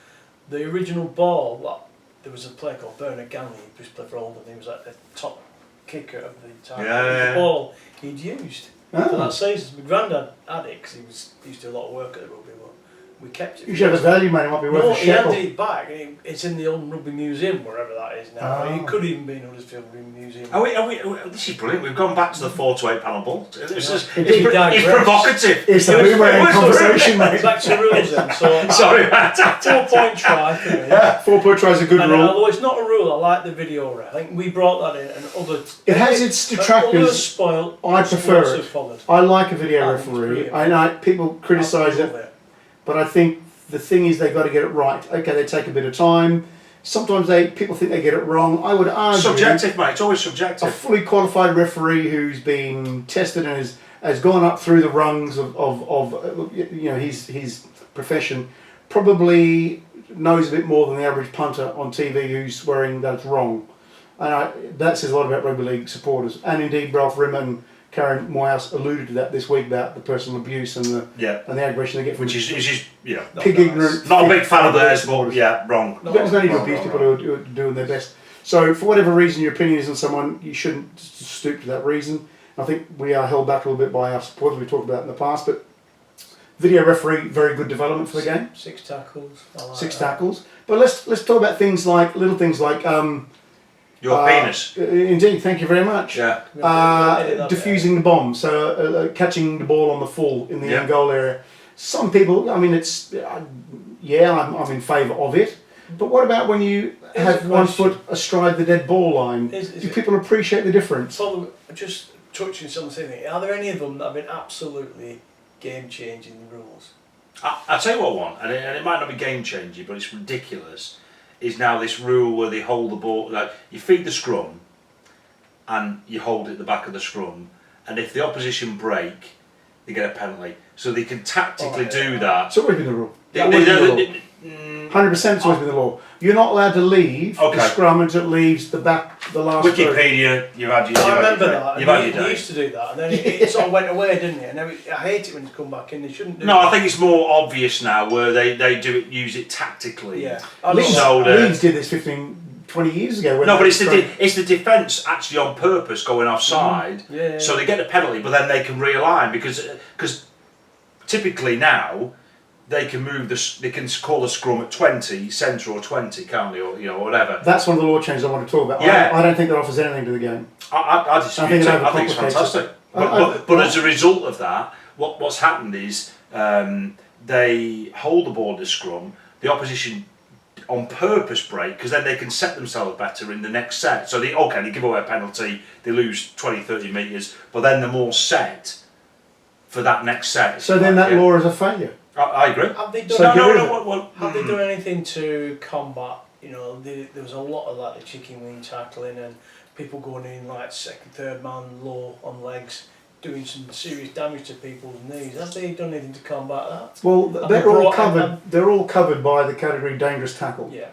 the original ball. Well, there was a player called Bernard Ganley who played for Oldham. He was like the top kicker of the time. Yeah, It was yeah. the ball he'd used for Oh. that season. My granddad had it because he used to do a lot of work at the rugby, but we kept it. You should have a value, man. It might be worth No, a he handed shekel. it back. And it's in the old rugby museum, wherever that is now. Oh. It could even be in Huddersfield Rugby Museum. This is brilliant. We've gone back to the 4 to 8 panel ball. It's Indeed, it's provocative. It's the It was- boomerang it was- conversation, mate. Back to rules then. So Sorry, 4-point try for me. 4 point try is a good And rule. although it's not a rule, I like the video ref. I think we brought that in, and other. It has its Others detractors. spoiled. I prefer some it. followed. I like a video I think it's referee. brilliant. I know people criticise I love it, but I think the thing is they've got to get it right. Okay, they take a bit of time. Sometimes people think they get it wrong. I would argue Subjective, mate. It's always a subjective. fully qualified referee who's been tested and has gone up through the rungs of his profession probably knows a bit more than the average punter on TV who's swearing that it's wrong. And that says a lot about rugby league supporters. And indeed, Ralph Rimmer and Karen Moyhouse alluded to that this week about the personal abuse and the aggression they get from Which is pig ignorant. not a big fan of theirs, but supporters. yeah, wrong. There's no need to abuse people who are doing their best. So, for whatever reason your opinion is on someone, you shouldn't stoop to that reason. I think we are held back a little bit by our supporters, we talked about it in the past, but video referee, very good development for the game. 6 tackles. I like 6 that. tackles. But let's talk about little things like Your penis. Indeed, thank you very much. Yeah. Diffusing the bomb, so catching the ball on the full in the end goal area. Some people, I mean, it's I'm in favour of it. But what about when you have 1 foot astride the dead ball line? Do people appreciate the difference? Just touching something, are there any of them that have been absolutely game changing the rules? I'll tell you what one, and it might not be game changing, but it's ridiculous, is now this rule where they hold the ball, like you feed the scrum and you hold it at the back of the scrum, and if the opposition break, they get a penalty. So they can tactically do that. It's always been the rule. 100% it's always been the law. You're not allowed to leave the scrum until it leaves the last Wikipedia, you've had your I remember that. You've had your They day. used to do that, and then it sort of went away, didn't it? And then I hate it when it's come back in. They shouldn't do No, that. I think it's more obvious now where they do it, use it tactically. Yeah. Leeds did this 20 years ago. No, but it's the defence actually on purpose going offside, Yeah. so they get a penalty, but then they can realign because typically now they can they can call a scrum at 20, centre or 20, can't they, or whatever. That's one of the law changes I want to talk about. Yeah. I don't think that offers anything to the game. I dispute it. I think it's fantastic. But as a result of that, what's happened is they hold the ball at the scrum, the opposition on purpose break, because then they can set themselves better in the next set. So they give away a penalty, they lose 20, 30 metres, but then they're more set for that next set. So then that law is a failure. I agree. Have they So done, have they done anything to combat, there was a lot of like the chicken wing tackling and people going in like second, third man low on legs, doing some serious damage to people's knees. Have they done anything to combat that? Well, they're all covered by the category dangerous tackle. Yeah.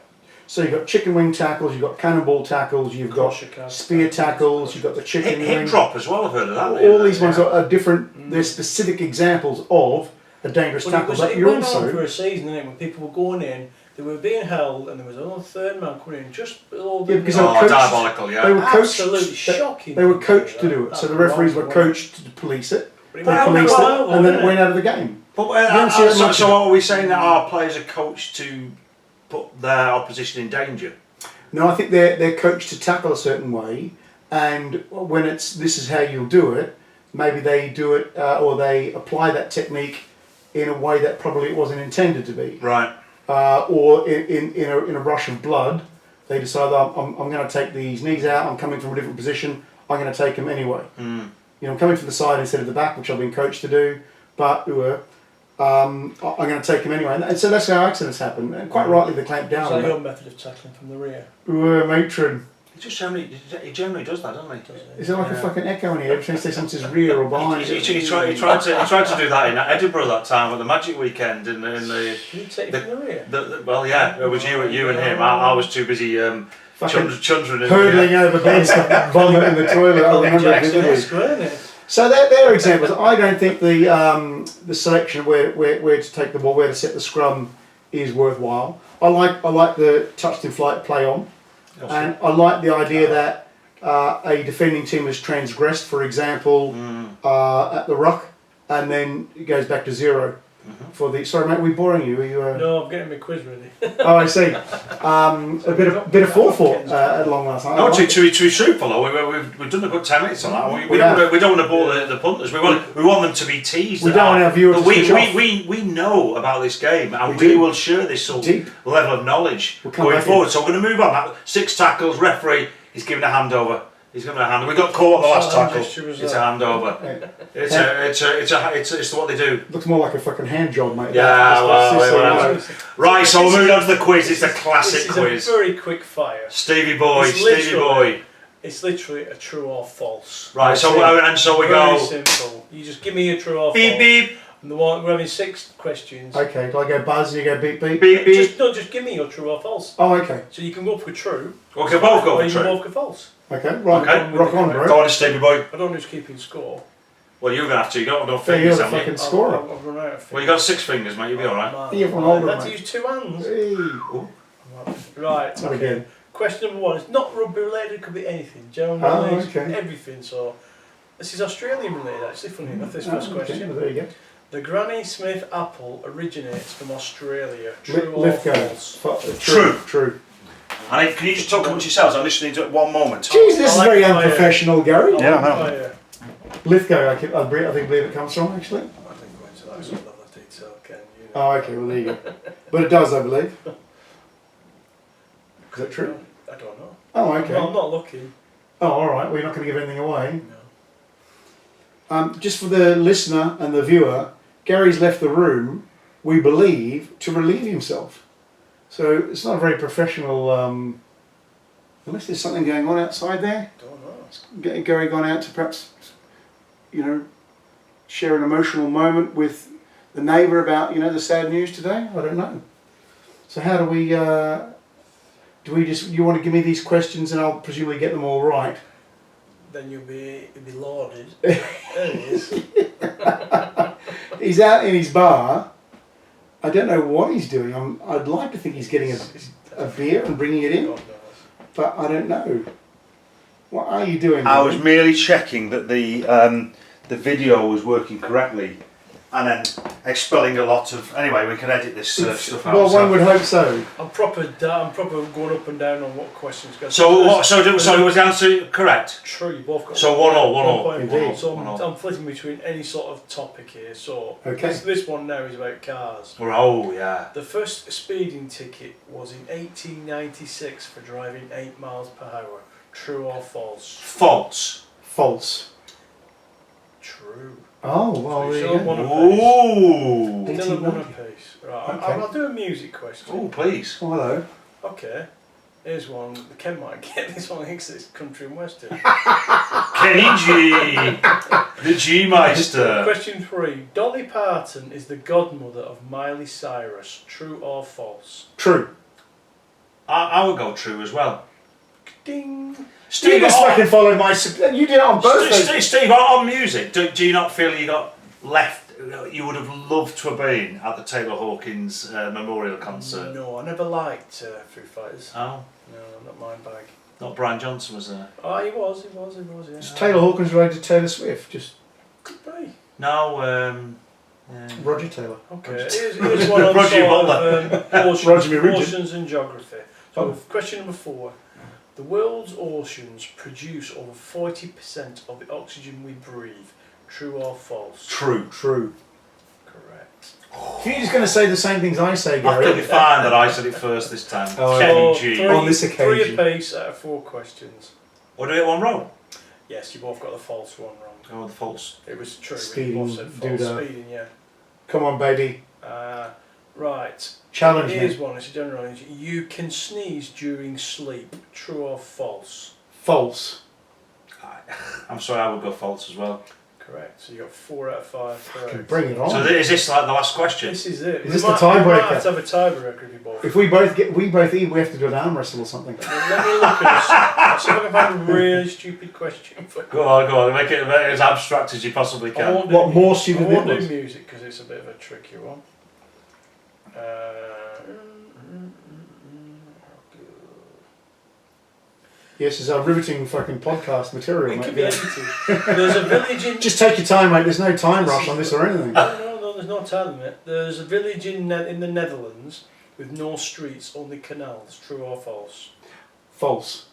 So you've got chicken wing tackles, you've got cannonball tackles, you've got spear tackles, you've got the chicken wing. Hip drop as well, I've heard of that. All these ones are different, they're specific examples of a dangerous tackle. But it you're went on also... for a season, didn't it, when people were going in, they were being held, and there was another third man coming in just below the... Yeah, because they were coached, diabolical, yeah. They were coached, absolutely shocking. They were coached to do it. So the referees were coached to police it. They But policed it, and then it went out of the game. But so are we saying that our players are coached to put their opposition in danger? No, I think they're coached to tackle a certain way, and when this is how you'll do it, maybe they do it or they apply that technique in a way that probably it wasn't intended to be. Right. Or in a rush of blood, they decide I'm going to take these knees out. I'm coming from a different position. I'm going to take them anyway. I'm coming from the side instead of the back, which I've been coached to do. But I'm going to take them anyway. And so that's how accidents happen. And quite rightly, they clamp down. Is that your method of tackling from the rear? Matron. He generally does that, doesn't he? Is there like a fucking echo in here? Every time you say something's rear or behind. He tried to do that in Edinburgh that time at the Magic Weekend in the. Did you take it from the rear? Well, yeah, it was you and him. I was too busy chundering hurdling over beds to vomit in the toilet. I remember it vividly. So they're examples. I don't think the selection where to take the ball, where to set the scrum is worthwhile. I like the touched in flight play on. And I like the idea that a defending team has transgressed, for example, at the ruck, and then it goes back to zero. For the sorry, mate, are we boring you? Are you? No, I'm getting my quiz ready. Oh, I see. A bit of forethought at long last. No, to be truthful though, we've done a good 10 minutes on that. We don't want to bore the punters. We want them to be teased. We don't want our viewers to switch off. We know about this game, and we will share this sort of level of knowledge going forward. So we're going to move on. 6 tackles, referee is giving a handover. He's going to hand. We got caught on the last What hand tackle. gesture was It's a that? handover. It's what they do. Looks more like a fucking hand job, mate. Yeah, That's well, just so well, you know. Right, so we're moving on to the quiz. It's a classic This is quiz. a very quick fire. Stevie boy, It's Stevie literally- boy. It's literally a true or false. Right, so we Very go. simple. You just give me a true or Beep false. beep And we're having 6 questions. Okay, do I go buzz? You go beep beep. beep beep. Just give me your true or false. Oh, okay. So you can go for true, We can both go or for you can true. both go false. Okay, right. Okay. Rock on, Go bro. on, Stevie boy. I don't know who's keeping score. Well, you're gonna have to. You got no Yeah, you're fingers, the haven't fucking you? scorer. I've run out of Well, you got 6 fingers, mate. You'll be all right. Man, Yeah, from older, Let's mate. use 2 hands. Hey. Right. Not again. Question number 1. It's not rugby related. It could be anything. General Oh, knowledge, okay. everything. So this is Australian related. Actually, funny enough. This Oh, first okay, question. well, there you go. The Granny Smith apple originates from Australia. True or Lift go. false? True. True. And can you just talk amongst yourselves? I'm listening to it one moment. Jeez, this is I like very fire. unprofessional, Gary. Yeah, I know. Fire. Lithgow, I believe it comes from, actually. I didn't go into that sort of level of detail, Ken. You know. Oh, okay, well, there you go. But it does, I believe. Is that true? I don't know. Oh, okay. No, I'm not looking. Oh, all right. Well, you're not going to give anything away. No. Just for the listener and the viewer, Gary's left the room, we believe, to relieve himself. So it's not a very professional, unless there's something going on outside there. Don't know. Getting Gary gone out to perhaps, share an emotional moment with the neighbour about, the sad news today? I don't know. So how do we, you want to give me these questions and I'll presumably get them all right? Then you'll be lauded. There it is. He's out in his bar. I don't know what he's doing. I'd like to think he's getting a beer and bringing it in, God knows. but I don't know. What are you doing? I was Gary? merely checking that the video was working correctly, and then expelling a lot of. Anyway, we can edit this stuff out. Well, one would hope so. I'm proper going up and down on what questions go. So what? So was the answer correct? True, you both got So 1-1. point. Indeed. So 1-1. I'm flitting between any sort of topic here. So Okay. this one now is about cars. Oh yeah. The first speeding ticket was in 1896 for driving 8 miles per hour. True or false? False. False. True. Oh, well, So there you you still go. want a piece. Ooh. Still a 1890. piece. Right. Okay. I'll do a music question. Oh please. Oh, hello. Okay. Here's one. Ken might get this one. I think it's country and western. Kenny G. The G Meister. Question 3. Dolly Parton is the godmother of Miley Cyrus. True or false? True. I would go true as well. Ding. You just fucking followed my... You did it on both Steve, those. Steve, on music, do you not feel you got left? You would have loved to have been at the Taylor Hawkins memorial concert. No, I never liked Foo Fighters. Oh, No, not my bag. not Brian Johnson was there. Oh, he was, yeah. Is Taylor Hawkins related to Taylor Swift? Just Could be. No, Roger Taylor. Okay, here's one on Roger sort of, oceans, Roger me rigid. oceans and geography. So question number 4. The world's oceans produce over 40% of the oxygen we breathe. True or false? true. True. Correct. If you're just going to say the same things I say, I think Gary. it's fine that I said it first this time. Oh, Kenny So, G. On this three occasion. apiece out of 4 questions. Or do it one wrong? Yes, you both got the false one wrong. Oh, the false. It was true. Speeding, you both said false. doodah. Speeding, yeah. Come on, baby. Right. Challenge Here's me. one. It's a general knowledge. You can sneeze during sleep. True or false? False. I'm sorry, I would go false as well. Correct. So you got 4 out of 5 correct. Bring it on. So is this like the last question? This is it. Is We this the might- we might tiebreaker? have to have a tiebreaker if you both. If we both eat, we have to do an arm wrestle or something. Let me look at this. I'll see if I can find a really stupid question for you. Go on, make it as abstract as you possibly I can. won't do What more I stupid won't than do this? music because it's a bit of a tricky one. Yes, it's our riveting fucking podcast material, It mate. could be Yeah. edited. There's a village in. Just take your time, mate. There's no time rush on this or anything. No, there's no time limit. There's a village in the Netherlands with no streets, only canals. True or false? False.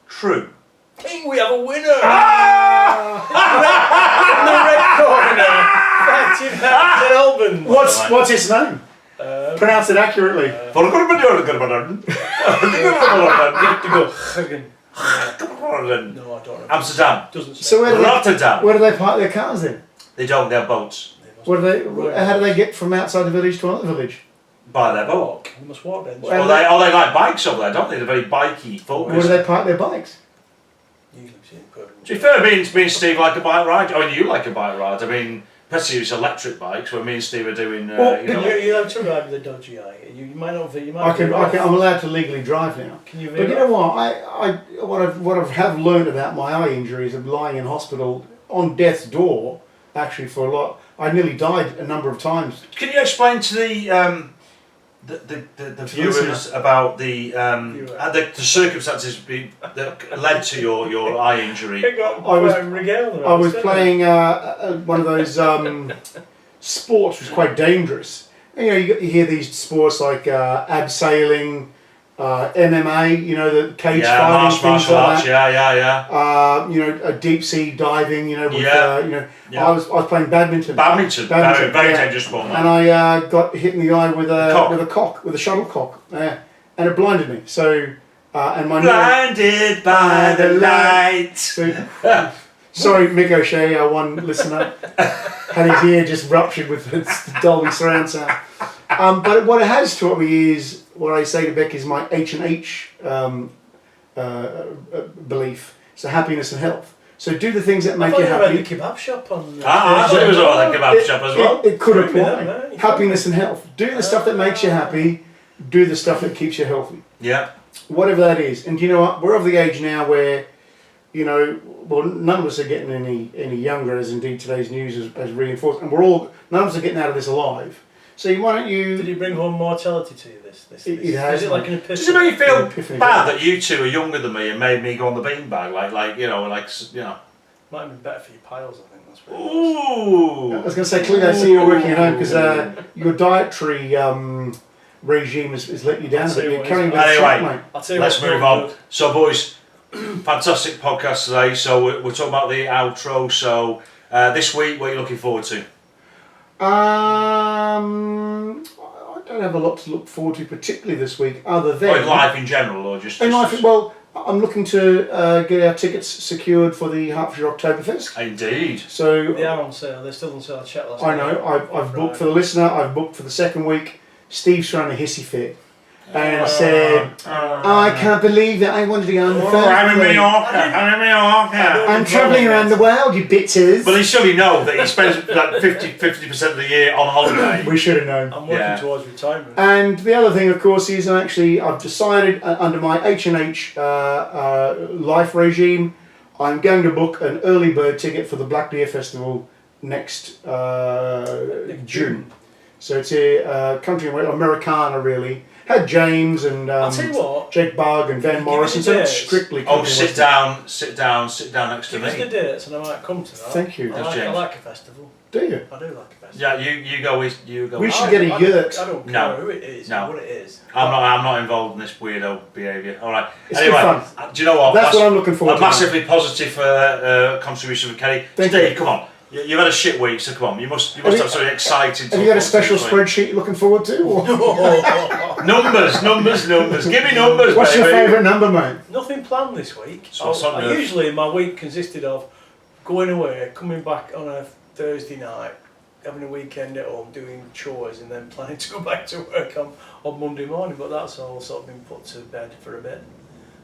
True. Hey, we have a winner! Ah! In the red corner, Captain Albans. What's its name? Pronounce it accurately. You have to go Hagen. Come on, and No, I don't know. Amsterdam, Doesn't say. So Rotterdam. where do they park their cars then? They don't. They have boats. Where do they? How do they get from outside the village to another village? By their boat. walk? You must walk then. Well, Or they like bikes over there, don't they? They're very bikey Where do focused. they park their bikes? Usually see it good. To be fair, me and Steve like a bike ride. I mean, you like a bike ride. I mean, especially it's electric bikes. Where me and Steve are doing, Well, you know. You have to ride with a dodgy eye. You might not. You might. I'm allowed to legally drive now. Can you? But you know what? What I have learned about my eye injuries of lying in hospital on death's door, actually for a lot. I nearly died a number of times. Can you explain to the viewers about the circumstances that led to your eye injury? I was playing one of those sports which was quite dangerous. And, you know, you hear these sports like abseiling, MMA, you know, the cage fighting, things martial like arts, that. yeah. You know, deep sea diving, you know, with, Yeah. you know, Yeah. I was playing badminton. Badminton, very dangerous sport. And I got hit in the eye with Cock. with a shuttlecock, and it blinded me. So, and my Blinded by the light. So, sorry, Mick O'Shea, our one listener, had his ear just ruptured with the Dolby surround sound. But what it has taught me is what I say to Beck is my H&H belief. So happiness and health. So do the things that make you happy. The kebab shop on. I thought it was all the kebab shop as well. It could Could be apply. that, yeah. Happiness and health. Do the stuff that makes you happy. Do the stuff that keeps you healthy. Yeah. Whatever that is. And you know what? We're of the age now where, you know, well, none of us are getting any younger, as indeed today's news has reinforced. And none of us are getting out of this alive. So why don't Did you... he bring home mortality to you? It has, Is it like an epiphany? Does it make you feel Epiphany. bad that you two are younger than me and made me go on the beanbag? Like you know. Might have been better for your piles, I think. That's what it was. Ooh. I was going to say, clearly I see you're working at home because your dietary regime has let you down. I'll tell you You're what, carrying a bit Anyway. of fat, mate. I'll tell you Let's what's move not on. good. So, boys, fantastic podcast today. So we're talking about the outro. So this week, what are you looking forward to? I don't have a lot to look forward to, particularly this week, other than... Or in life in general, or just... In life, well, I'm looking to get our tickets secured for the Hertfordshire Oktoberfest. Indeed. So They are on sale. They're still on sale. I checked last I night. know, I've booked for the listener, I've booked for the second week. Steve's throwing a hissy fit. And said, I can't believe it, I wanted to go on the first I'm in week. Mallorca. I'm travelling around the world, you bitches. But he surely know that he spends like 50% of the year on holiday. We should have known. I'm working Yeah. towards retirement. And the other thing, of course, is I've decided under my H&H life regime, I'm going to book an early bird ticket for the Black Beer Festival next June. So it's a country where Americana really had James and I'll tell you what. Jake Bugg and Van Morrison. So it's strictly. Oh, country sit western. down next to Give us the me. dates and I might come to that. Thank you. I That's like, I James. like a festival. Do you? I do like a festival. Yeah, you go with you go. We with- should get a yurt. I don't care No. who it is, No. what it is. I'm not involved in this weirdo behaviour. All right. It's Anyway, good fun. do you know what? That's what I'm looking forward A to. massively positive contribution from Kelly. Thank Steve, you. come on. You've had a shit week, so come on. You must you- have something exciting. Have you got a special spreadsheet you're looking forward to? Or Numbers. Give me numbers, what's baby. your favourite number, mate? Nothing planned this week. So what's on I earth? usually my week consisted of going away, coming back on a Thursday night, having a weekend at home, doing chores, and then planning to go back to work on Monday morning. But that's all sort of been put to bed for a bit.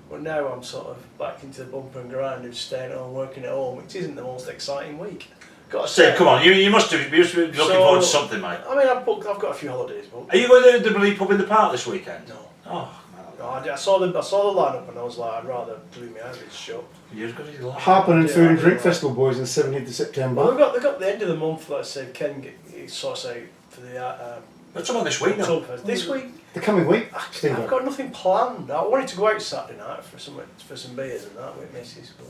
But now I'm sort of back into the bumper and grind of staying at home, working at home, which isn't the most exciting week. Got to Steve, say, come on. You must be looking So- forward to something, mate. I mean, I've got a few holidays booked. Are you going to the Believe Pub in the Park this weekend? No. Oh, No, I saw the lineup and I was like, I'd rather glue my eyes shut. you've got to Harpen and Yeah, Food and I Drink do. Festival, boys, on the 17th of September. Well, they got the end of the month. Let's say Ken sort of say for the What's on this week, though? Oktoberfest. This week The coming week, I've Steve. got nothing planned. I wanted to go out Saturday night for some beers and that with Mrs. But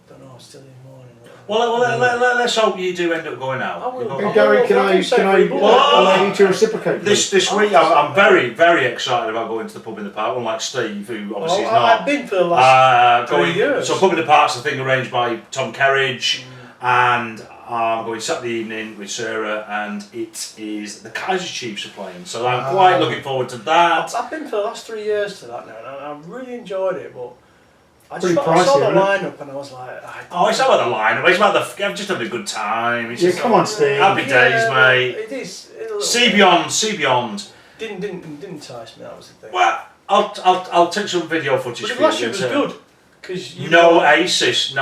don't know. Still in the morning. Well, let's hope you do end up going out. I will. You've got- Hey, Gary, can I allow you to reciprocate? This week, I'm very, very excited about going to the pub in the park. Unlike Steve, who obviously is I've not. been for the last 3 years. So pub in the park's a thing arranged by Tom Kerridge, and I'm going Saturday evening with Sarah, and it is the Kaiser Chiefs are playing. So I'm quite looking forward to that. I've been for the last 3 years to that now, and I've really enjoyed it. But I Pretty saw pricey, the isn't it? lineup and I was like, Oh, it's not about the line. It's about the. I'm just having a good time. It's Yeah, just come on, Steve. Happy days, well, mate. It is. See beyond. See beyond. Didn't entice me. That was the thing. Well, I'll take some video footage But for the last you. year was good because you No Aces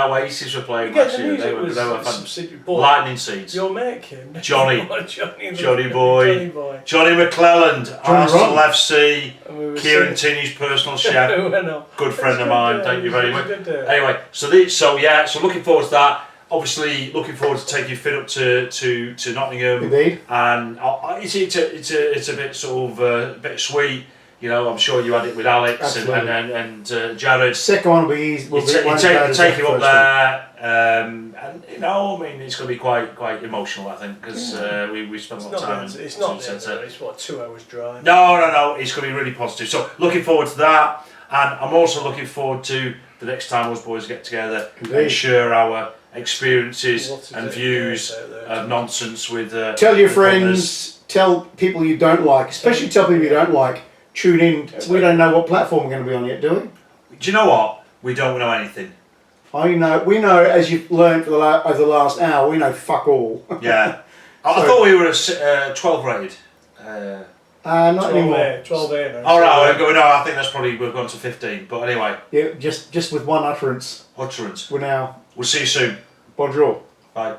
were playing Again, last the year. music They were was fantastic. boy, Lightning Seeds. your mate came. Johnny. Johnny Johnny boy. Johnny boy. Johnny McClelland, Arsenal Ron. FC, And we were Kieran singing- Tinney's personal chef, I know. good friend It's of a mine. good Thank day. you very It's a much. good day. Anyway, so looking forward to that. Obviously, looking forward to taking Finn up to Nottingham, Indeed. and it's a bit sort of a bit sweet. You know, I'm sure you had it with Alex and Jared. Second one will be easy. Will be You won't be bad as take the him up first one. there, and you know, I mean, it's going to be quite emotional, I think, because we spent a lot of time. It's not. in It's not. It's what 2 hours drive. No, it's going to be really positive. So looking forward to that, and I'm also looking forward to the next time us boys get together and Indeed. share our experiences Lots of and it, views yeah, out there. of nonsense with. Tell your with others. friends. Tell people you don't like, especially tell people you don't like. Tune in. We don't know what platform we're going to be on yet, do we? Do you know what? We don't know anything. I know. We know, as you've learned for over the last hour, we know fuck all. Yeah, I So- thought we were a 12 rated. Not anymore. 12A now. All right, no, I think that's probably we've gone to 15. But anyway, Yeah, just with one utterance. utterance. We're now We'll see you soon. bonjour. Bye.